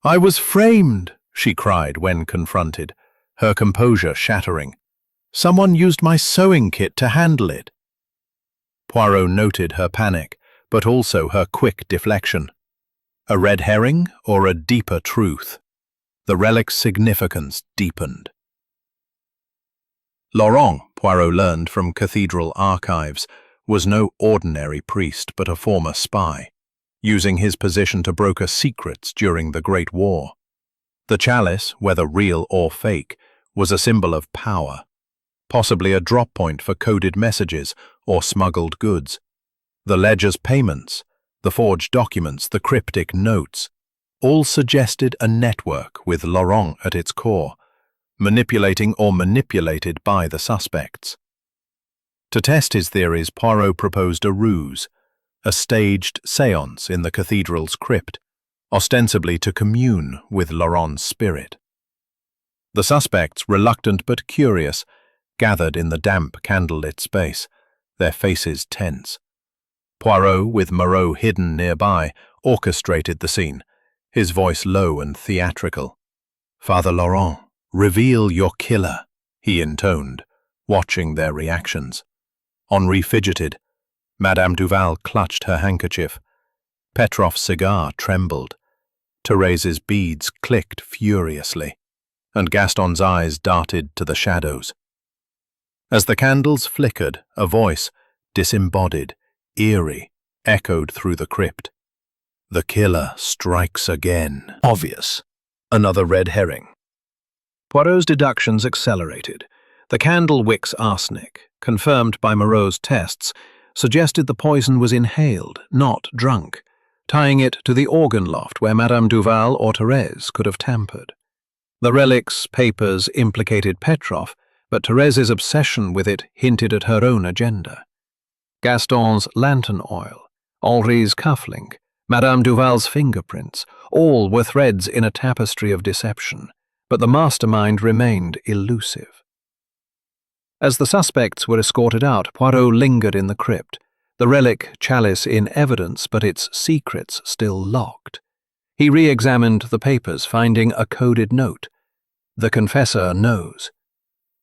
I was framed, she cried when confronted, her composure shattering. Someone used my sewing kit to handle it. Poirot noted her panic, but also her quick deflection. A red herring or a deeper truth? The relic's significance deepened. Laurent, Poirot learned from Cathedral archives, was no ordinary priest but a former spy, using his position to broker secrets during the Great War. The chalice, whether real or fake, was a symbol of power, possibly a drop point for coded messages or smuggled goods. The ledger's payments, the forged documents, the cryptic notes, all suggested a network with Laurent at its core, manipulating or manipulated by the suspects. To test his theories, Poirot proposed a ruse, a staged séance in the cathedral's crypt, ostensibly to commune with Laurent's spirit. The suspects, reluctant but curious, gathered in the damp candlelit space, their faces tense. Poirot, with Moreau hidden nearby, orchestrated the scene, his voice low and theatrical. "Father Laurent, reveal your killer," he intoned, watching their reactions. Henri fidgeted. Madame Duval clutched her handkerchief. Petrov's cigar trembled. Thérèse's beads clicked furiously, and Gaston's eyes darted to the shadows. As the candles flickered, a voice, disembodied, eerie, echoed through the crypt. "The killer strikes again." Obvious. Another red herring. Poirot's deductions accelerated. The candle wick's arsenic, confirmed by Moreau's tests, suggested the poison was inhaled, not drunk, tying it to the organ loft where Madame Duval or Thérèse could have tampered. The relic's papers implicated Petrov, but Thérèse's obsession with it hinted at her own agenda. Gaston's lantern oil, Henri's cufflink, Madame Duval's fingerprints, all were threads in a tapestry of deception, but the mastermind remained elusive. As the suspects were escorted out, Poirot lingered in the crypt, the relic chalice in evidence but its secrets still locked. He re-examined the papers, finding a coded note. "The confessor knows."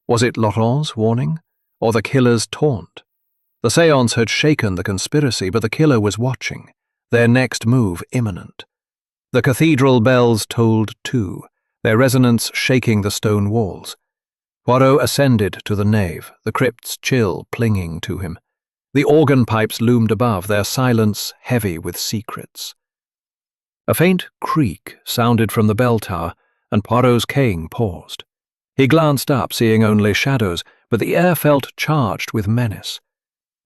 Was it Laurent's warning, or the killer's taunt? The séance had shaken the conspiracy, but the killer was watching, their next move imminent. The cathedral bells tolled too, their resonance shaking the stone walls. Poirot ascended to the nave, the crypt's chill clinging to him. The organ pipes loomed above, their silence heavy with secrets. A faint creak sounded from the bell tower, and Poirot's cane paused. He glanced up, seeing only shadows, but the air felt charged with menace.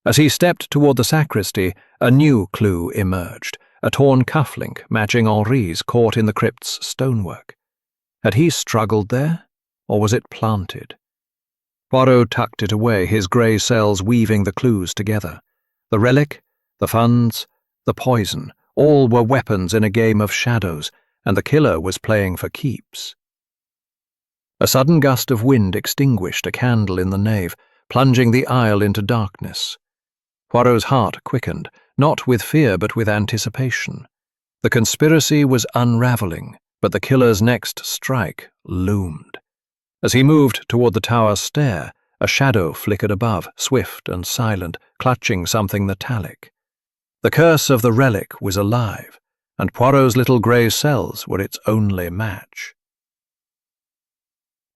As he stepped toward the sacristy, a new clue emerged, a torn cufflink matching Henri's caught in the crypt's stonework. Had he struggled there, or was it planted? Poirot tucked it away, his grey cells weaving the clues together. The relic, the funds, the poison, all were weapons in a game of shadows, and the killer was playing for keeps. A sudden gust of wind extinguished a candle in the nave, plunging the aisle into darkness. Poirot's heart quickened, not with fear but with anticipation. The conspiracy was unraveling, but the killer's next strike loomed. As he moved toward the tower stair, a shadow flickered above, swift and silent, clutching something metallic. The curse of the relic was alive, and Poirot's little grey cells were its only match.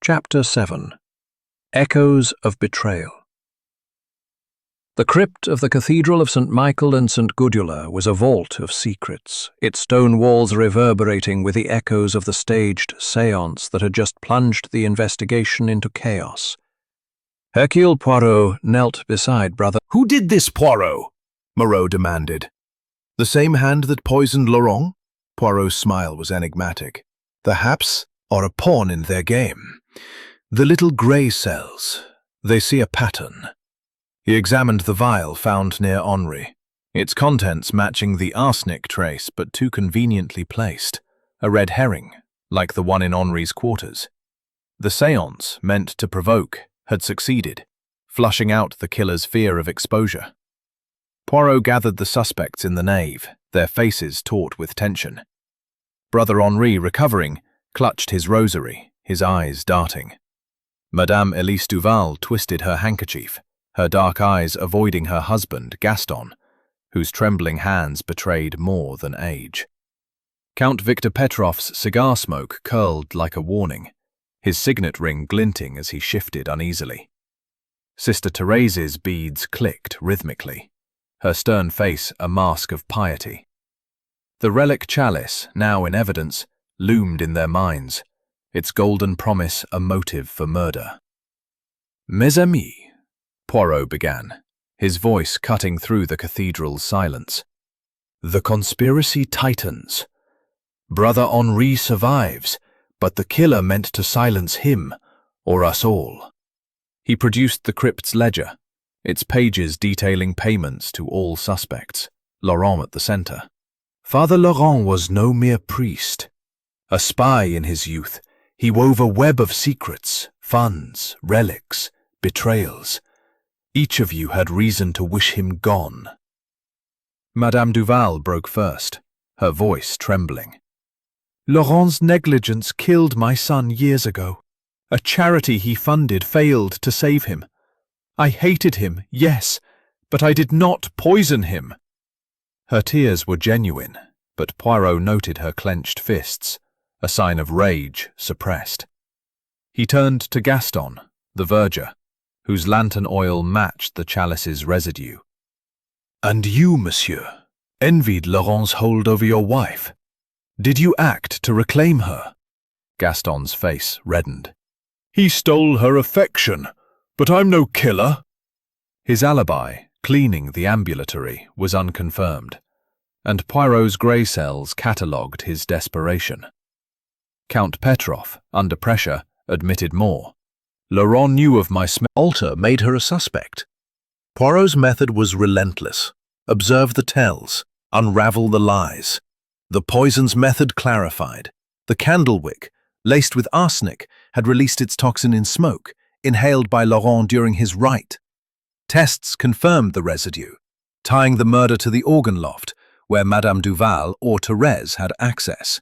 Chapter 7. Echoes of Betrayal. The crypt of the Cathedral of St. Michael and St. Gudula was a vault of secrets, its stone walls reverberating with the echoes of the staged séance that had just plunged the investigation into chaos. Hercule Poirot knelt beside Brother. "Who did this, Poirot?" Moreau demanded. "The same hand that poisoned Laurent?" Poirot's smile was enigmatic. "The haps are a pawn in their game. The little grey cells, they see a pattern." He examined the vial found near Henri, its contents matching the arsenic trace but too conveniently placed, a red herring, like the one in Henri's quarters. The séance, meant to provoke, had succeeded, flushing out the killer's fear of exposure. Poirot gathered the suspects in the nave, their faces taut with tension. Brother Henri, recovering, clutched his rosary, his eyes darting. Madame Elise Duval twisted her handkerchief, her dark eyes avoiding her husband, Gaston, whose trembling hands betrayed more than age. Count Victor Petrov's cigar smoke curled like a warning, his signet ring glinting as he shifted uneasily. Sister Thérèse's beads clicked rhythmically, her stern face a mask of piety. The relic chalice, now in evidence, loomed in their minds, its golden promise a motive for murder. "Mes amis," Poirot began, his voice cutting through the cathedral's silence. "The conspiracy tightens. Brother Henri survives, but the killer meant to silence him, or us all." He produced the crypt's ledger, its pages detailing payments to all suspects, Laurent at the center. Father Laurent was no mere priest. A spy in his youth, he wove a web of secrets, funds, relics, betrayals. Each of you had reason to wish him gone. Madame Duval broke first, her voice trembling. "Laurent's negligence killed my son years ago. A charity he funded failed to save him. I hated him, yes, but I did not poison him." Her tears were genuine, but Poirot noted her clenched fists, a sign of rage suppressed. He turned to Gaston, the verger, whose lantern oil matched the chalice's residue. "And you, monsieur, envied Laurent's hold over your wife. Did you act to reclaim her?" Gaston's face reddened. "He stole her affection, but I'm no killer." His alibi, cleaning the ambulatory, was unconfirmed, and Poirot's grey cells catalogued his desperation. Count Petrov, under pressure, admitted more. "Laurent knew of my alter made her a suspect." Poirot's method was relentless. Observe the tells, unravel the lies. The poison's method clarified. The candle wick, laced with arsenic, had released its toxin in smoke, inhaled by Laurent during his rite. Tests confirmed the residue, tying the murder to the organ loft, where Madame Duval or Thérèse had access.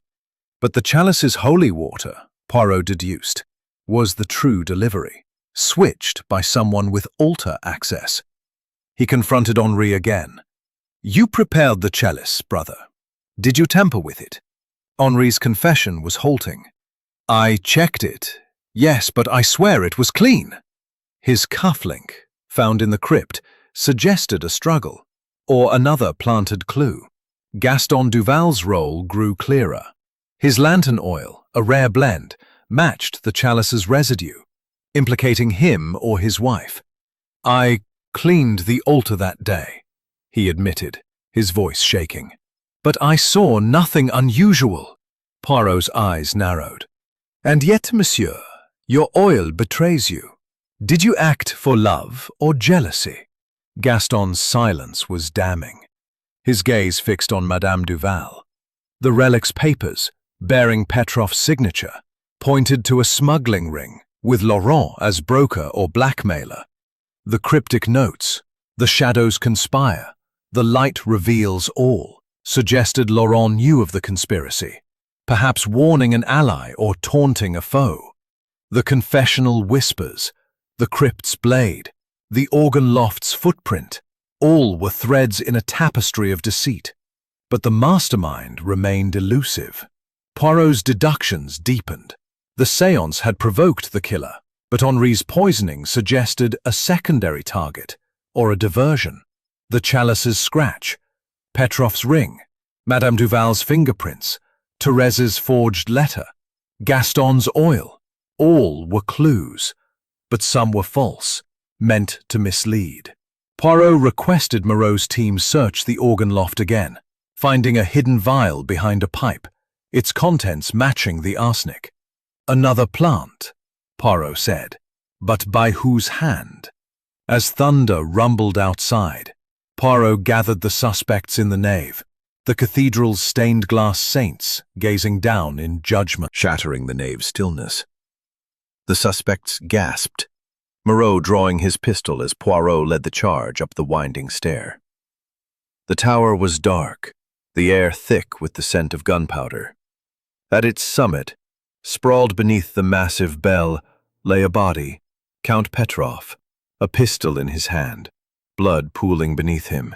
But the chalice's holy water, Poirot deduced, was the true delivery, switched by someone with altar access. He confronted Henri again. "You prepared the chalice, brother. Did you tamper with it?" Henri's confession was halting. "I checked it. Yes, but I swear it was clean." His cufflink, found in the crypt, suggested a struggle, or another planted clue. Gaston Duval's role grew clearer. His lantern oil, a rare blend, matched the chalice's residue, implicating him or his wife. "I cleaned the altar that day," he admitted, his voice shaking. "But I saw nothing unusual." Poirot's eyes narrowed. "And yet, monsieur, your oil betrays you. Did you act for love or jealousy?" Gaston's silence was damning, his gaze fixed on Madame Duval. The relic's papers, bearing Petrov's signature, pointed to a smuggling ring, with Laurent as broker or blackmailer. The cryptic notes, "The shadows conspire, the light reveals all," suggested Laurent knew of the conspiracy, perhaps warning an ally or taunting a foe. The confessional whispers, the crypt's blade, the organ loft's footprint, all were threads in a tapestry of deceit. But the mastermind remained elusive. Poirot's deductions deepened. The séance had provoked the killer, but Henri's poisoning suggested a secondary target, or a diversion. The chalice's scratch, Petrov's ring, Madame Duval's fingerprints, Thérèse's forged letter, Gaston's oil, all were clues, but some were false, meant to mislead. Poirot requested Moreau's team search the organ loft again, finding a hidden vial behind a pipe, its contents matching the arsenic. "Another plant," Poirot said, "but by whose hand?" As thunder rumbled outside, Poirot gathered the suspects in the nave, the cathedral's stained-glass saints gazing down in judgment, shattering the nave's stillness. The suspects gasped, Moreau drawing his pistol as Poirot led the charge up the winding stair. The tower was dark, the air thick with the scent of gunpowder. At its summit, sprawled beneath the massive bell, lay a body, Count Petrov, a pistol in his hand, blood pooling beneath him.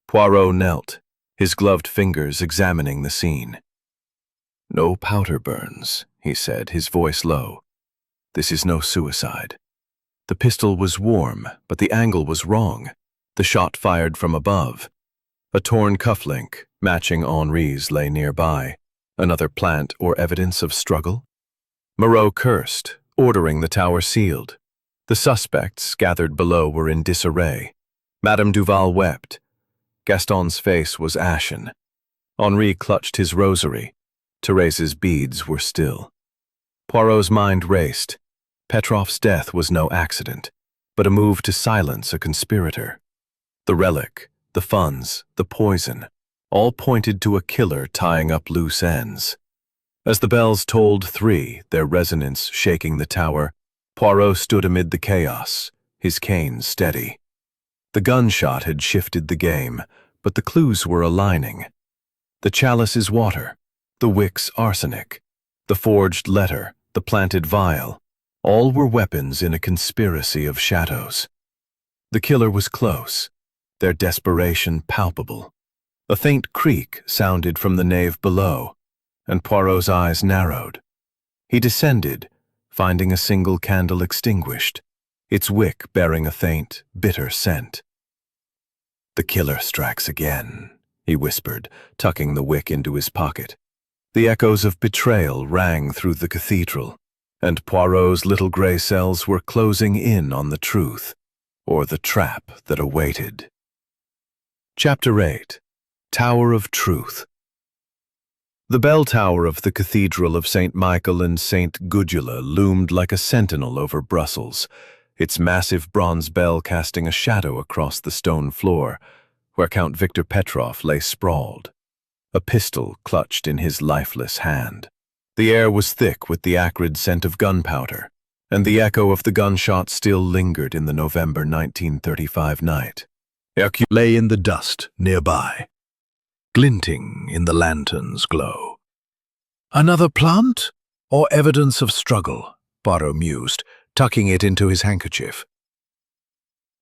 Poirot knelt, his gloved fingers examining the scene. "No powder burns," he said, his voice low. "This is no suicide." The pistol was warm, but the angle was wrong. The shot fired from above. A torn cufflink, matching Henri's, lay nearby. Another plant or evidence of struggle? Moreau cursed, ordering the tower sealed. The suspects gathered below were in disarray. Madame Duval wept. Gaston's face was ashen. Henri clutched his rosary. Thérèse's beads were still. Poirot's mind raced. Petrov's death was no accident, but a move to silence a conspirator. The relic, the funds, the poison, all pointed to a killer tying up loose ends. As the bells tolled 3, their resonance shaking the tower, Poirot stood amid the chaos, his cane steady. The gunshot had shifted the game, but the clues were aligning. The chalice is water, the wicks arsenic, the forged letter, the planted vial, all were weapons in a conspiracy of shadows. The killer was close, their desperation palpable. A faint creak sounded from the nave below, and Poirot's eyes narrowed. He descended, finding a single candle extinguished, its wick bearing a faint, bitter scent. "The killer strikes again," he whispered, tucking the wick into his pocket. The echoes of betrayal rang through the cathedral, and Poirot's little grey cells were closing in on the truth, or the trap that awaited. Chapter 8. Tower of Truth. The bell tower of the Cathedral of St. Michael and St. Gudula loomed like a sentinel over Brussels, its massive bronze bell casting a shadow across the stone floor, where Count Victor Petrov lay sprawled, a pistol clutched in his lifeless hand. The air was thick with the acrid scent of gunpowder, and the echo of the gunshot still lingered in the November 1935 night. Hercule lay in the dust nearby, glinting in the lantern's glow. Another plant, or evidence of struggle? Poirot mused, tucking it into his handkerchief.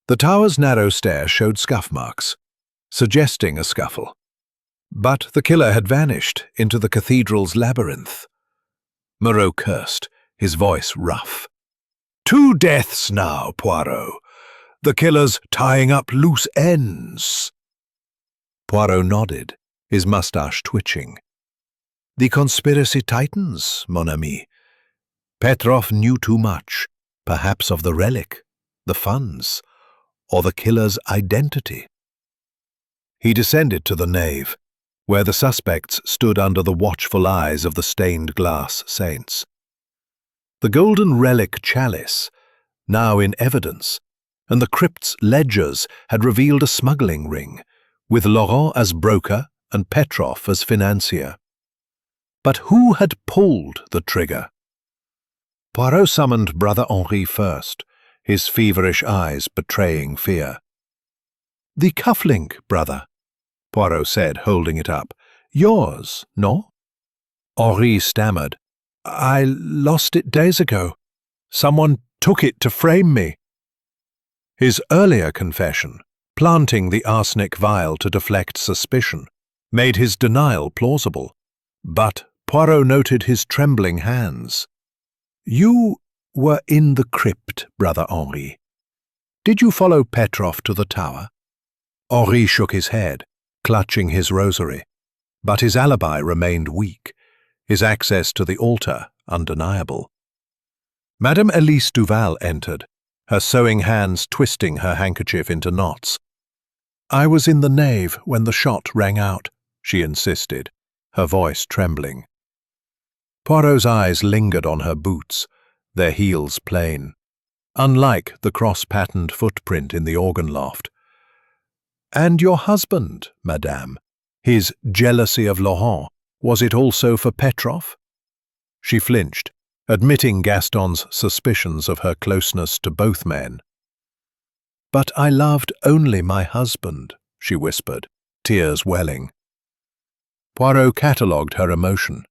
The tower's narrow stair showed scuff marks, suggesting a scuffle. But the killer had vanished into the cathedral's labyrinth. Moreau cursed, his voice rough. 2 deaths now, Poirot. The killer's tying up loose ends. Poirot nodded, his mustache twitching. The conspiracy tightens, mon ami. Petrov knew too much, perhaps of the relic, the funds, or the killer's identity. He descended to the nave, where the suspects stood under the watchful eyes of the stained glass saints. The golden relic chalice, now in evidence, and the crypt's ledgers had revealed a smuggling ring, with Laurent as broker and Petrov as financier. But who had pulled the trigger? Poirot summoned Brother Henri first, his feverish eyes betraying fear. "The cufflink, brother," Poirot said, holding it up. "Yours, no?" Henri stammered. "I lost it days ago. Someone took it to frame me." His earlier confession, planting the arsenic vial to deflect suspicion, made his denial plausible. But Poirot noted his trembling hands. "You were in the crypt, Brother Henri. Did you follow Petrov to the tower?" Henri shook his head, clutching his rosary. But his alibi remained weak, his access to the altar undeniable. Madame Elise Duval entered, her sewing hands twisting her handkerchief into knots. "I was in the nave when the shot rang out," she insisted, her voice trembling. Poirot's eyes lingered on her boots, their heels plain, unlike the cross-patterned footprint in the organ loft. "And your husband, madame? His jealousy of Laurent, was it also for Petrov?" She flinched, admitting Gaston's suspicions of her closeness to both men. "But I loved only my husband," she whispered, tears welling. Poirot catalogued her emotion,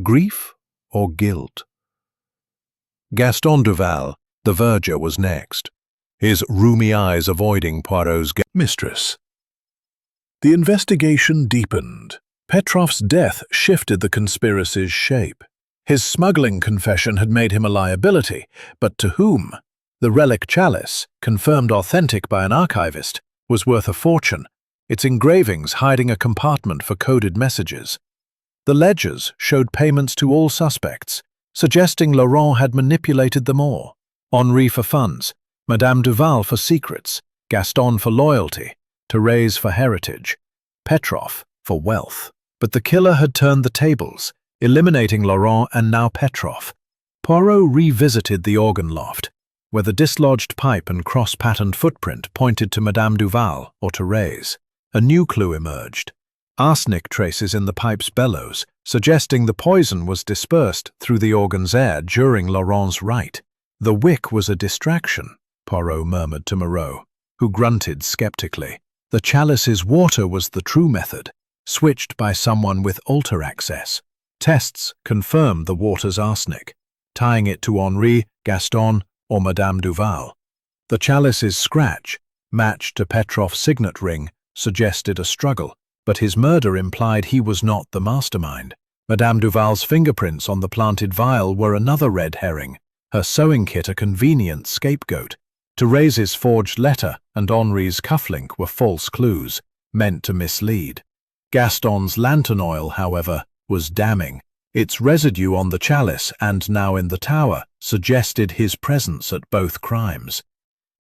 grief or guilt. Gaston Duval, the verger, was next, his rheumy eyes avoiding Poirot's mistress. The investigation deepened. Petrov's death shifted the conspiracy's shape. His smuggling confession had made him a liability, but to whom? The relic chalice, confirmed authentic by an archivist, was worth a fortune, its engravings hiding a compartment for coded messages. The ledgers showed payments to all suspects, suggesting Laurent had manipulated them all. Henri for funds, Madame Duval for secrets, Gaston for loyalty, Thérèse for heritage, Petrov for wealth. But the killer had turned the tables, eliminating Laurent and now Petrov. Poirot revisited the organ loft, where the dislodged pipe and cross-patterned footprint pointed to Madame Duval or Thérèse. A new clue emerged. Arsenic traces in the pipe's bellows, suggesting the poison was dispersed through the organ's air during Laurent's rite. The wick was a distraction, Poirot murmured to Moreau, who grunted skeptically. The chalice's water was the true method, switched by someone with altar access. Tests confirmed the water's arsenic, tying it to Henri, Gaston, or Madame Duval. The chalice's scratch, matched to Petrov's signet ring, suggested a struggle, but his murder implied he was not the mastermind. Madame Duval's fingerprints on the planted vial were another red herring, her sewing kit a convenient scapegoat. Thérèse's forged letter and Henri's cufflink were false clues, meant to mislead. Gaston's lantern oil, however, was damning. Its residue on the chalice and now in the tower suggested his presence at both crimes.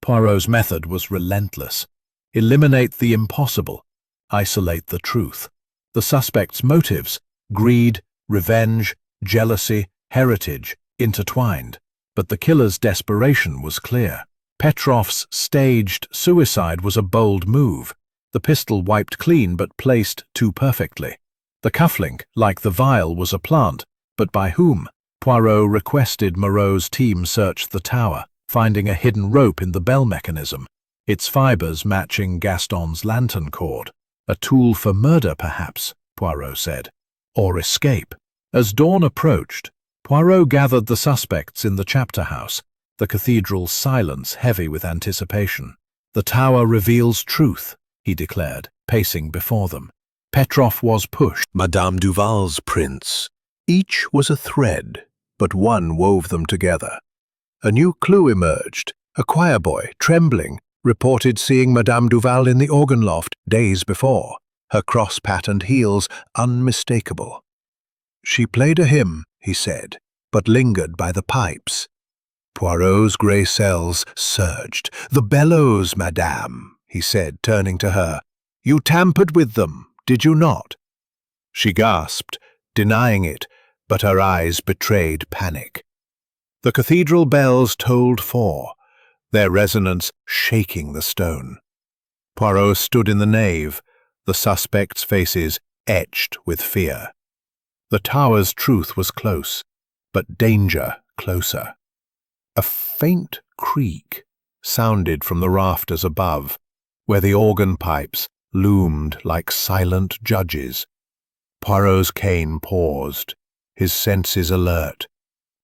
Poirot's method was relentless. Eliminate the impossible, isolate the truth. The suspect's motives, greed, revenge, jealousy, heritage, intertwined. But the killer's desperation was clear. Petrov's staged suicide was a bold move. The pistol wiped clean but placed too perfectly. The cufflink, like the vial, was a plant, but by whom? Poirot requested Moreau's team search the tower, finding a hidden rope in the bell mechanism, its fibers matching Gaston's lantern cord. A tool for murder, perhaps, Poirot said, or escape. As dawn approached, Poirot gathered the suspects in the chapter house, the cathedral's silence heavy with anticipation. The tower reveals truth, he declared, pacing before them. Petrov was pushed. Madame Duval's prints. Each was a thread, but one wove them together. A new clue emerged. A choir boy, trembling, reported seeing Madame Duval in the organ loft days before, her cross-patterned heels unmistakable. She played a hymn, he said, but lingered by the pipes. Poirot's grey cells surged. The bellows, madame, he said, turning to her. You tampered with them, did you not? She gasped, denying it, but her eyes betrayed panic. The cathedral bells tolled 4, their resonance shaking the stone. Poirot stood in the nave, the suspects' faces etched with fear. The tower's truth was close, but danger closer. A faint creak sounded from the rafters above, where the organ pipes loomed like silent judges. Poirot's cane paused, his senses alert.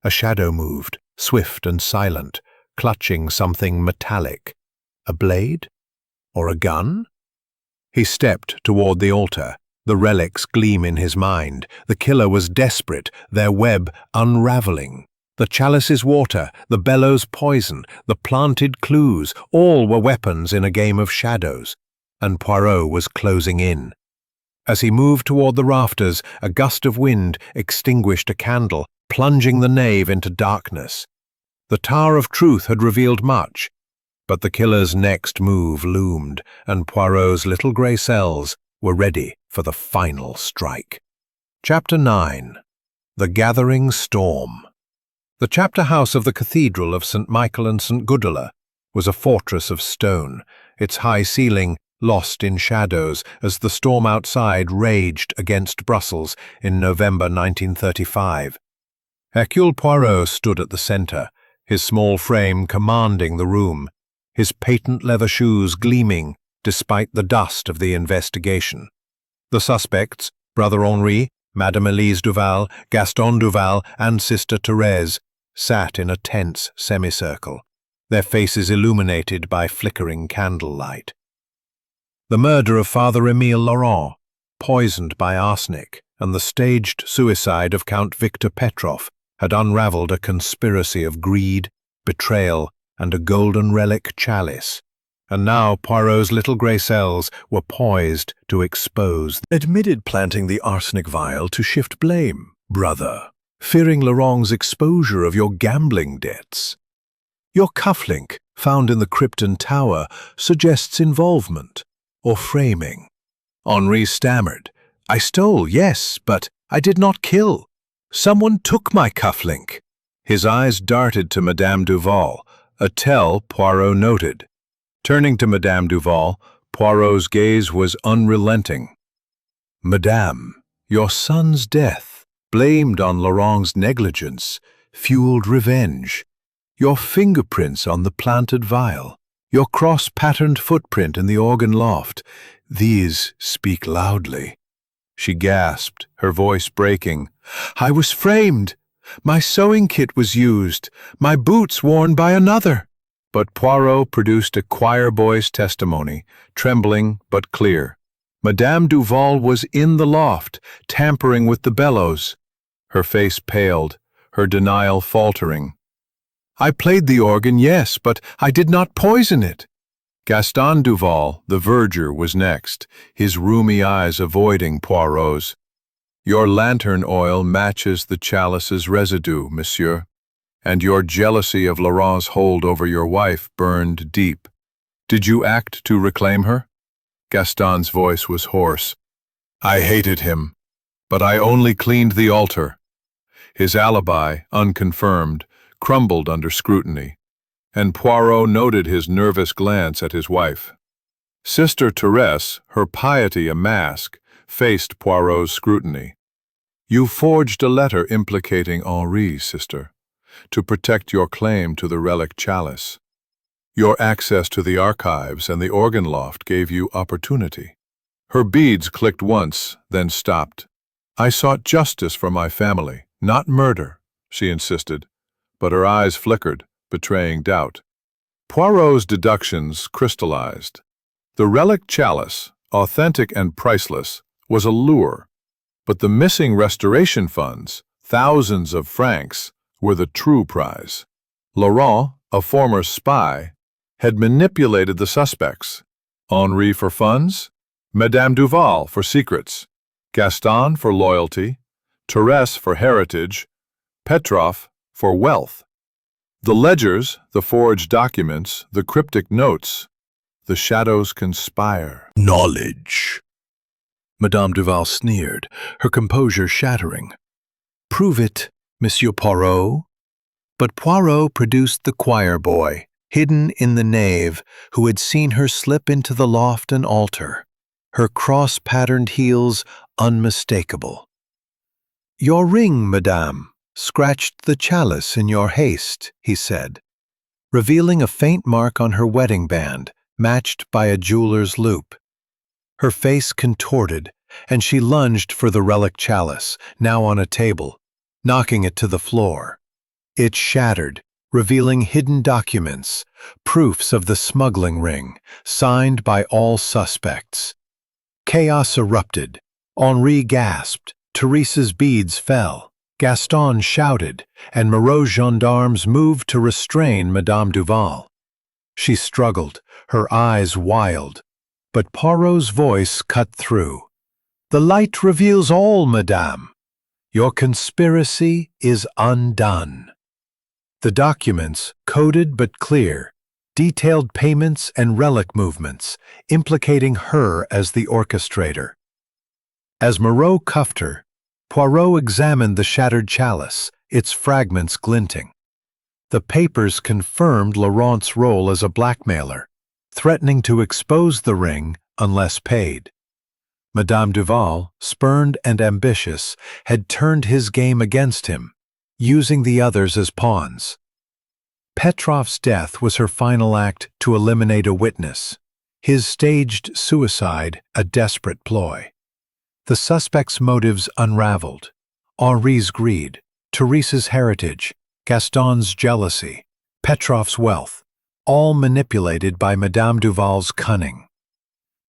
A shadow moved, swift and silent, clutching something metallic. A blade? Or a gun? He stepped toward the altar, the relics gleam in his mind. The killer was desperate, their web unraveling. The chalice's water, the bellows' poison, the planted clues, all were weapons in a game of shadows, and Poirot was closing in. As he moved toward the rafters, a gust of wind extinguished a candle, plunging the nave into darkness. The Tower of Truth had revealed much, but the killer's next move loomed, and Poirot's little grey cells were ready for the final strike. Chapter 9. The Gathering Storm. The chapter house of the Cathedral of St. Michael and St. Gudula was a fortress of stone, its high ceiling lost in shadows as the storm outside raged against Brussels in November 1935. Hercule Poirot stood at the centre, his small frame commanding the room, his patent leather shoes gleaming despite the dust of the investigation. The suspects, Brother Henri, Madame Elise Duval, Gaston Duval, and Sister Thérèse, sat in a tense semicircle, their faces illuminated by flickering candlelight. The murder of Father Émile Laurent, poisoned by arsenic, and the staged suicide of Count Victor Petrov had unravelled a conspiracy of greed, betrayal, and a golden relic chalice. And now Poirot's little grey cells were poised to expose. Admitted planting the arsenic vial to shift blame, brother, fearing Laurent's exposure of your gambling debts. Your cufflink, found in the Krypton Tower, suggests involvement or framing. Henri stammered. I stole, yes, but I did not kill. Someone took my cufflink. His eyes darted to Madame Duval, a tell Poirot noted. Turning to Madame Duval, Poirot's gaze was unrelenting. Madame, your son's death, blamed on Laurent's negligence, fueled revenge. Your fingerprints on the planted vial, your cross-patterned footprint in the organ loft, these speak loudly. She gasped, her voice breaking. I was framed. My sewing kit was used, my boots worn by another. But Poirot produced a choir boy's testimony, trembling but clear. Madame Duval was in the loft, tampering with the bellows. Her face paled, her denial faltering. I played the organ, yes, but I did not poison it. Gaston Duval, the verger, was next, his rheumy eyes avoiding Poirot's. Your lantern oil matches the chalice's residue, monsieur, and your jealousy of Laurent's hold over your wife burned deep. Did you act to reclaim her? Gaston's voice was hoarse. I hated him, but I only cleaned the altar. His alibi, unconfirmed, crumbled under scrutiny, and Poirot noted his nervous glance at his wife. Sister Therese, her piety a mask, faced Poirot's scrutiny. You forged a letter implicating Henri, sister, to protect your claim to the relic chalice. Your access to the archives and the organ loft gave you opportunity. Her beads clicked once, then stopped. I sought justice for my family, not murder, she insisted, but her eyes flickered, betraying doubt. Poirot's deductions crystallized. The relic chalice, authentic and priceless, was a lure, but the missing restoration funds, thousands of francs, were the true prize. Laurent, a former spy, had manipulated the suspects. Henri for funds, Madame Duval for secrets, Gaston for loyalty, Therese for heritage, Petrov for wealth. The ledgers, the forged documents, the cryptic notes, the shadows conspire. Knowledge. Madame Duval sneered, her composure shattering. Prove it, Monsieur Poirot. But Poirot produced the choir boy, hidden in the nave, who had seen her slip into the loft and altar, her cross-patterned heels unmistakable. Your ring, madame, scratched the chalice in your haste, he said, revealing a faint mark on her wedding band, matched by a jeweler's loop. Her face contorted, and she lunged for the relic chalice, now on a table, knocking it to the floor. It shattered, revealing hidden documents, proofs of the smuggling ring, signed by all suspects. Chaos erupted. Henri gasped. Therese's beads fell. Gaston shouted, and Moreau's gendarmes moved to restrain Madame Duval. She struggled, her eyes wild, but Poirot's voice cut through. The light reveals all, madame. Your conspiracy is undone. The documents, coded but clear, detailed payments and relic movements, implicating her as the orchestrator. As Moreau cuffed her, Poirot examined the shattered chalice, its fragments glinting. The papers confirmed Laurent's role as a blackmailer, threatening to expose the ring unless paid. Madame Duval, spurned and ambitious, had turned his game against him, using the others as pawns. Petrov's death was her final act to eliminate a witness, his staged suicide a desperate ploy. The suspect's motives unraveled. Henri's greed, Therese's heritage, Gaston's jealousy, Petrov's wealth, all manipulated by Madame Duval's cunning.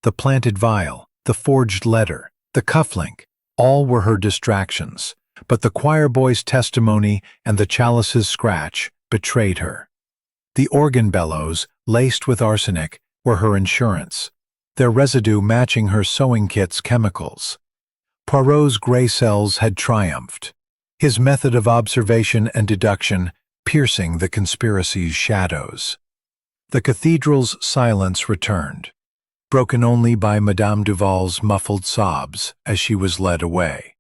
The planted vial, the forged letter, the cufflink, all were her distractions, but the choir boy's testimony and the chalice's scratch betrayed her. The organ bellows, laced with arsenic, were her insurance, their residue matching her sewing kit's chemicals. Poirot's gray cells had triumphed. his method of observation and deduction piercing the conspiracy's shadows. The cathedral's silence returned, broken only by Madame Duval's muffled sobs as she was led away.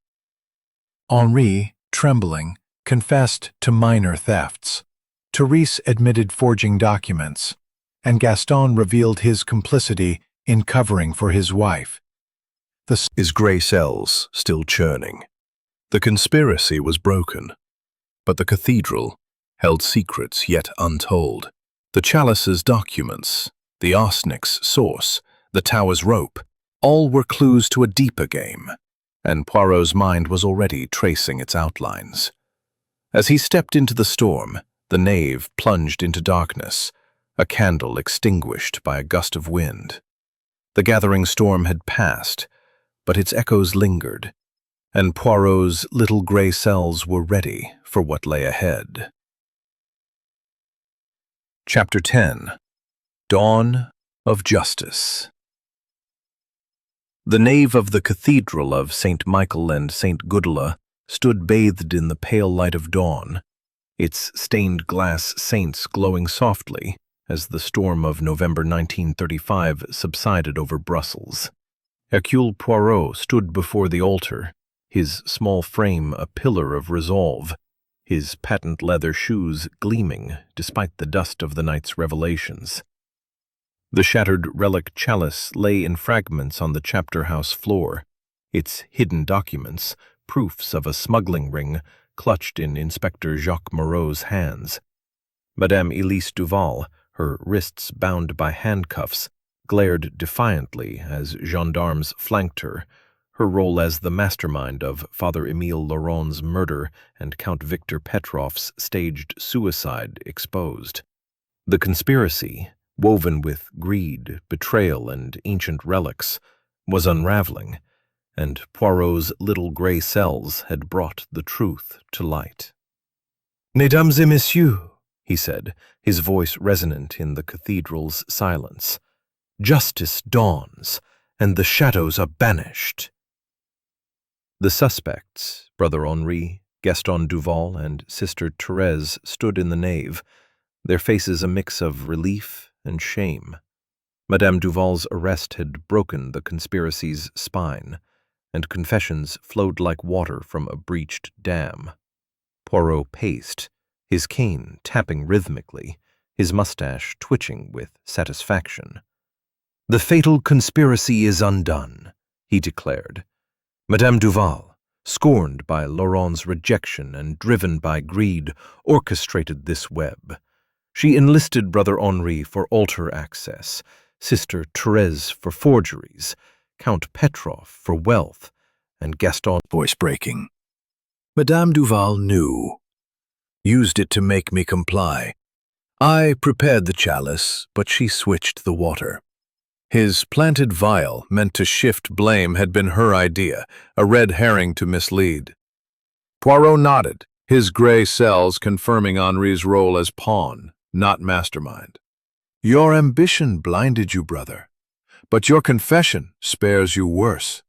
Henri, trembling, confessed to minor thefts. Therese admitted forging documents, and Gaston revealed his complicity in covering for his wife. His grey cells still churning. The conspiracy was broken, but the cathedral held secrets yet untold. The chalice's documents, the arsenic's source, the tower's rope, all were clues to a deeper game, and Poirot's mind was already tracing its outlines. As he stepped into the storm, the nave plunged into darkness, a candle extinguished by a gust of wind. The gathering storm had passed, but its echoes lingered, and Poirot's little grey cells were ready for what lay ahead. Chapter 10. Dawn of Justice. The nave of the Cathedral of St. Michael and St. Gudula stood bathed in the pale light of dawn, its stained glass saints glowing softly as the storm of November 1935 subsided over Brussels. Hercule Poirot stood before the altar, his small frame a pillar of resolve, his patent leather shoes gleaming despite the dust of the night's revelations. The shattered relic chalice lay in fragments on the chapter house floor, its hidden documents, proofs of a smuggling ring, clutched in Inspector Jacques Moreau's hands. Madame Elise Duval, her wrists bound by handcuffs, glared defiantly as gendarmes flanked her, her role as the mastermind of Father Émile Laurent's murder and Count Victor Petrov's staged suicide exposed. The conspiracy, woven with greed, betrayal, and ancient relics, was unraveling, and Poirot's little grey cells had brought the truth to light. "Mesdames et messieurs," he said, his voice resonant in the cathedral's silence, "justice dawns, and the shadows are banished." The suspects, Brother Henri, Gaston Duval, and Sister Therese, stood in the nave, their faces a mix of relief and shame. Madame Duval's arrest had broken the conspiracy's spine, and confessions flowed like water from a breached dam. Poirot paced, his cane tapping rhythmically, his mustache twitching with satisfaction. "The fatal conspiracy is undone," he declared. Madame Duval, scorned by Laurent's rejection and driven by greed, orchestrated this web. She enlisted Brother Henri for altar access, Sister Therese for forgeries, Count Petrov for wealth, and Gaston, voice breaking. Madame Duval knew. Used it to make me comply. I prepared the chalice, but she switched the water. His planted vial, meant to shift blame, had been her idea, a red herring to mislead. Poirot nodded, his grey cells confirming Henri's role as pawn, not mastermind. Your ambition blinded you, brother, but your confession spares you worse.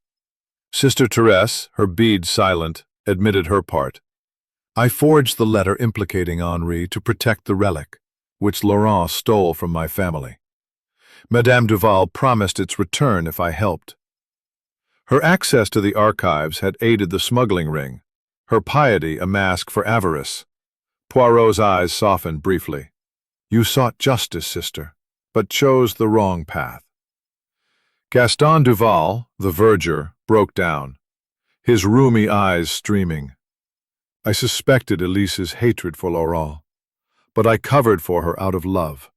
Sister Therese, her bead silent, admitted her part. I forged the letter implicating Henri to protect the relic, which Laurent stole from my family. Madame Duval promised its return if I helped. Her access to the archives had aided the smuggling ring, her piety a mask for avarice. Poirot's eyes softened briefly. You sought justice, sister, but chose the wrong path. Gaston Duval, the verger, broke down, his rheumy eyes streaming. I suspected Elise's hatred for Laurent, but I covered for her out of love.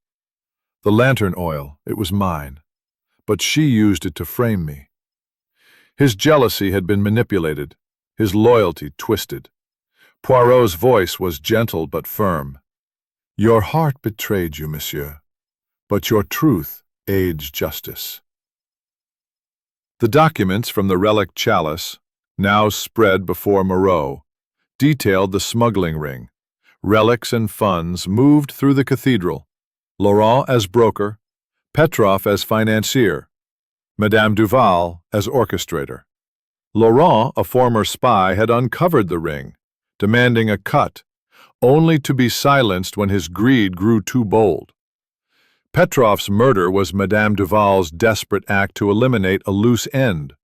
The lantern oil, it was mine, but she used it to frame me. His jealousy had been manipulated, his loyalty twisted. Poirot's voice was gentle but firm. Your heart betrayed you, monsieur, but your truth aids justice. The documents from the relic chalice, now spread before Moreau, detailed the smuggling ring. Relics and funds moved through the cathedral, Laurent as broker, Petrov as financier, Madame Duval as orchestrator. Laurent, a former spy, had uncovered the ring, demanding a cut, only to be silenced when his greed grew too bold. Petrov's murder was Madame Duval's desperate act to eliminate a loose end,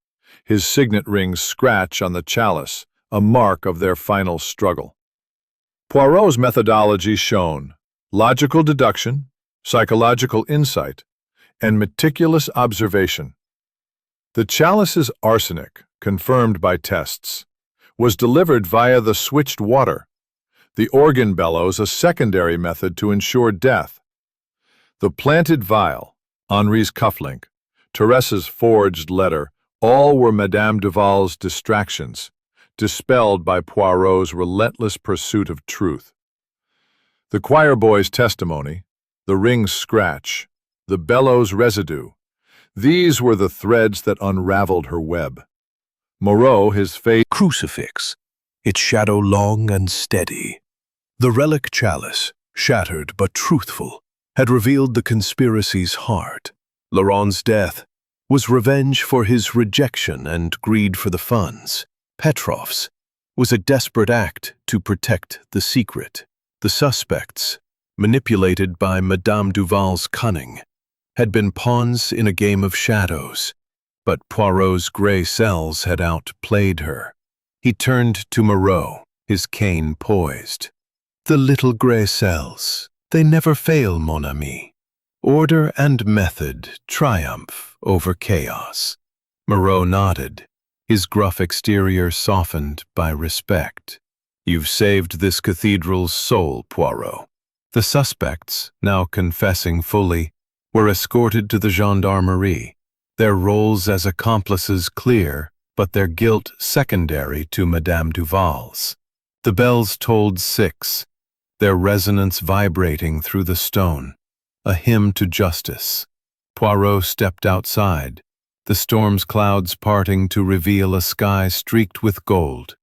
his signet ring's scratch on the chalice, a mark of their final struggle. Poirot's methodology shone logical deduction, psychological insight, and meticulous observation. The chalice's arsenic, confirmed by tests, was delivered via the switched water, the organ bellows a secondary method to ensure death. The planted vial, Henri's cufflink, Therese's forged letter, all were Madame Duval's distractions, dispelled by Poirot's relentless pursuit of truth. The choir boy's testimony, the ring's scratch, the bellows residue, these were the threads that unraveled her web. Moreau, his face Crucifix, its shadow long and steady. The relic chalice, shattered but truthful, had revealed the conspiracy's heart. Laurent's death was revenge for his rejection and greed for the funds. Petrov's was a desperate act to protect the secret. The suspects, manipulated by Madame Duval's cunning, had been pawns in a game of shadows, but Poirot's gray cells had outplayed her. He turned to Moreau, his cane poised. The little gray cells, they never fail, mon ami. Order and method triumph over chaos. Moreau nodded, his gruff exterior softened by respect. You've saved this cathedral's soul, Poirot. The suspects, now confessing fully, were escorted to the gendarmerie, their roles as accomplices clear, but their guilt secondary to Madame Duval's. The bells tolled 6, their resonance vibrating through the stone, a hymn to justice. Poirot stepped outside, the storm's clouds parting to reveal a sky streaked with gold.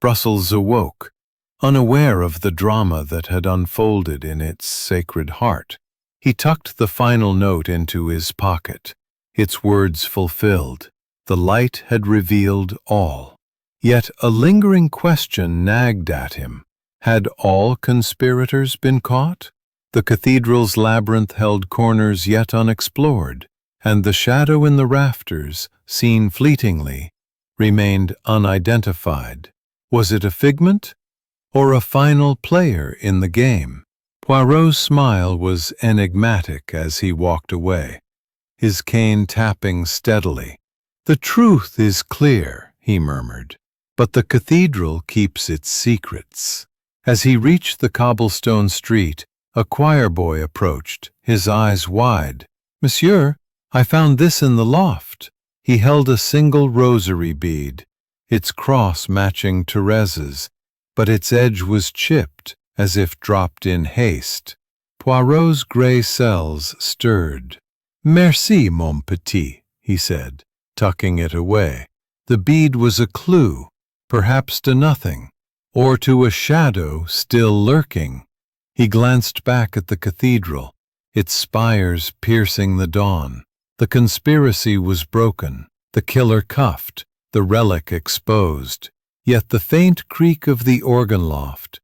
Brussels awoke, unaware of the drama that had unfolded in its sacred heart. He tucked the final note into his pocket, its words fulfilled. The light had revealed all. Yet a lingering question nagged at him. Had all conspirators been caught? The cathedral's labyrinth held corners yet unexplored, and the shadow in the rafters, seen fleetingly, remained unidentified. Was it a figment, or a final player in the game? Poirot's smile was enigmatic as he walked away, his cane tapping steadily. The truth is clear, he murmured, but the cathedral keeps its secrets. As he reached the cobblestone street, a choir boy approached, his eyes wide. Monsieur, I found this in the loft. He held a single rosary bead, its cross matching Therese's, but its edge was chipped, as if dropped in haste. Poirot's gray cells stirred. Merci, mon petit, he said, tucking it away. The bead was a clue, perhaps to nothing, or to a shadow still lurking. He glanced back at the cathedral, its spires piercing the dawn. The conspiracy was broken, the killer cuffed, the relic exposed. Yet the faint creak of the organ loft,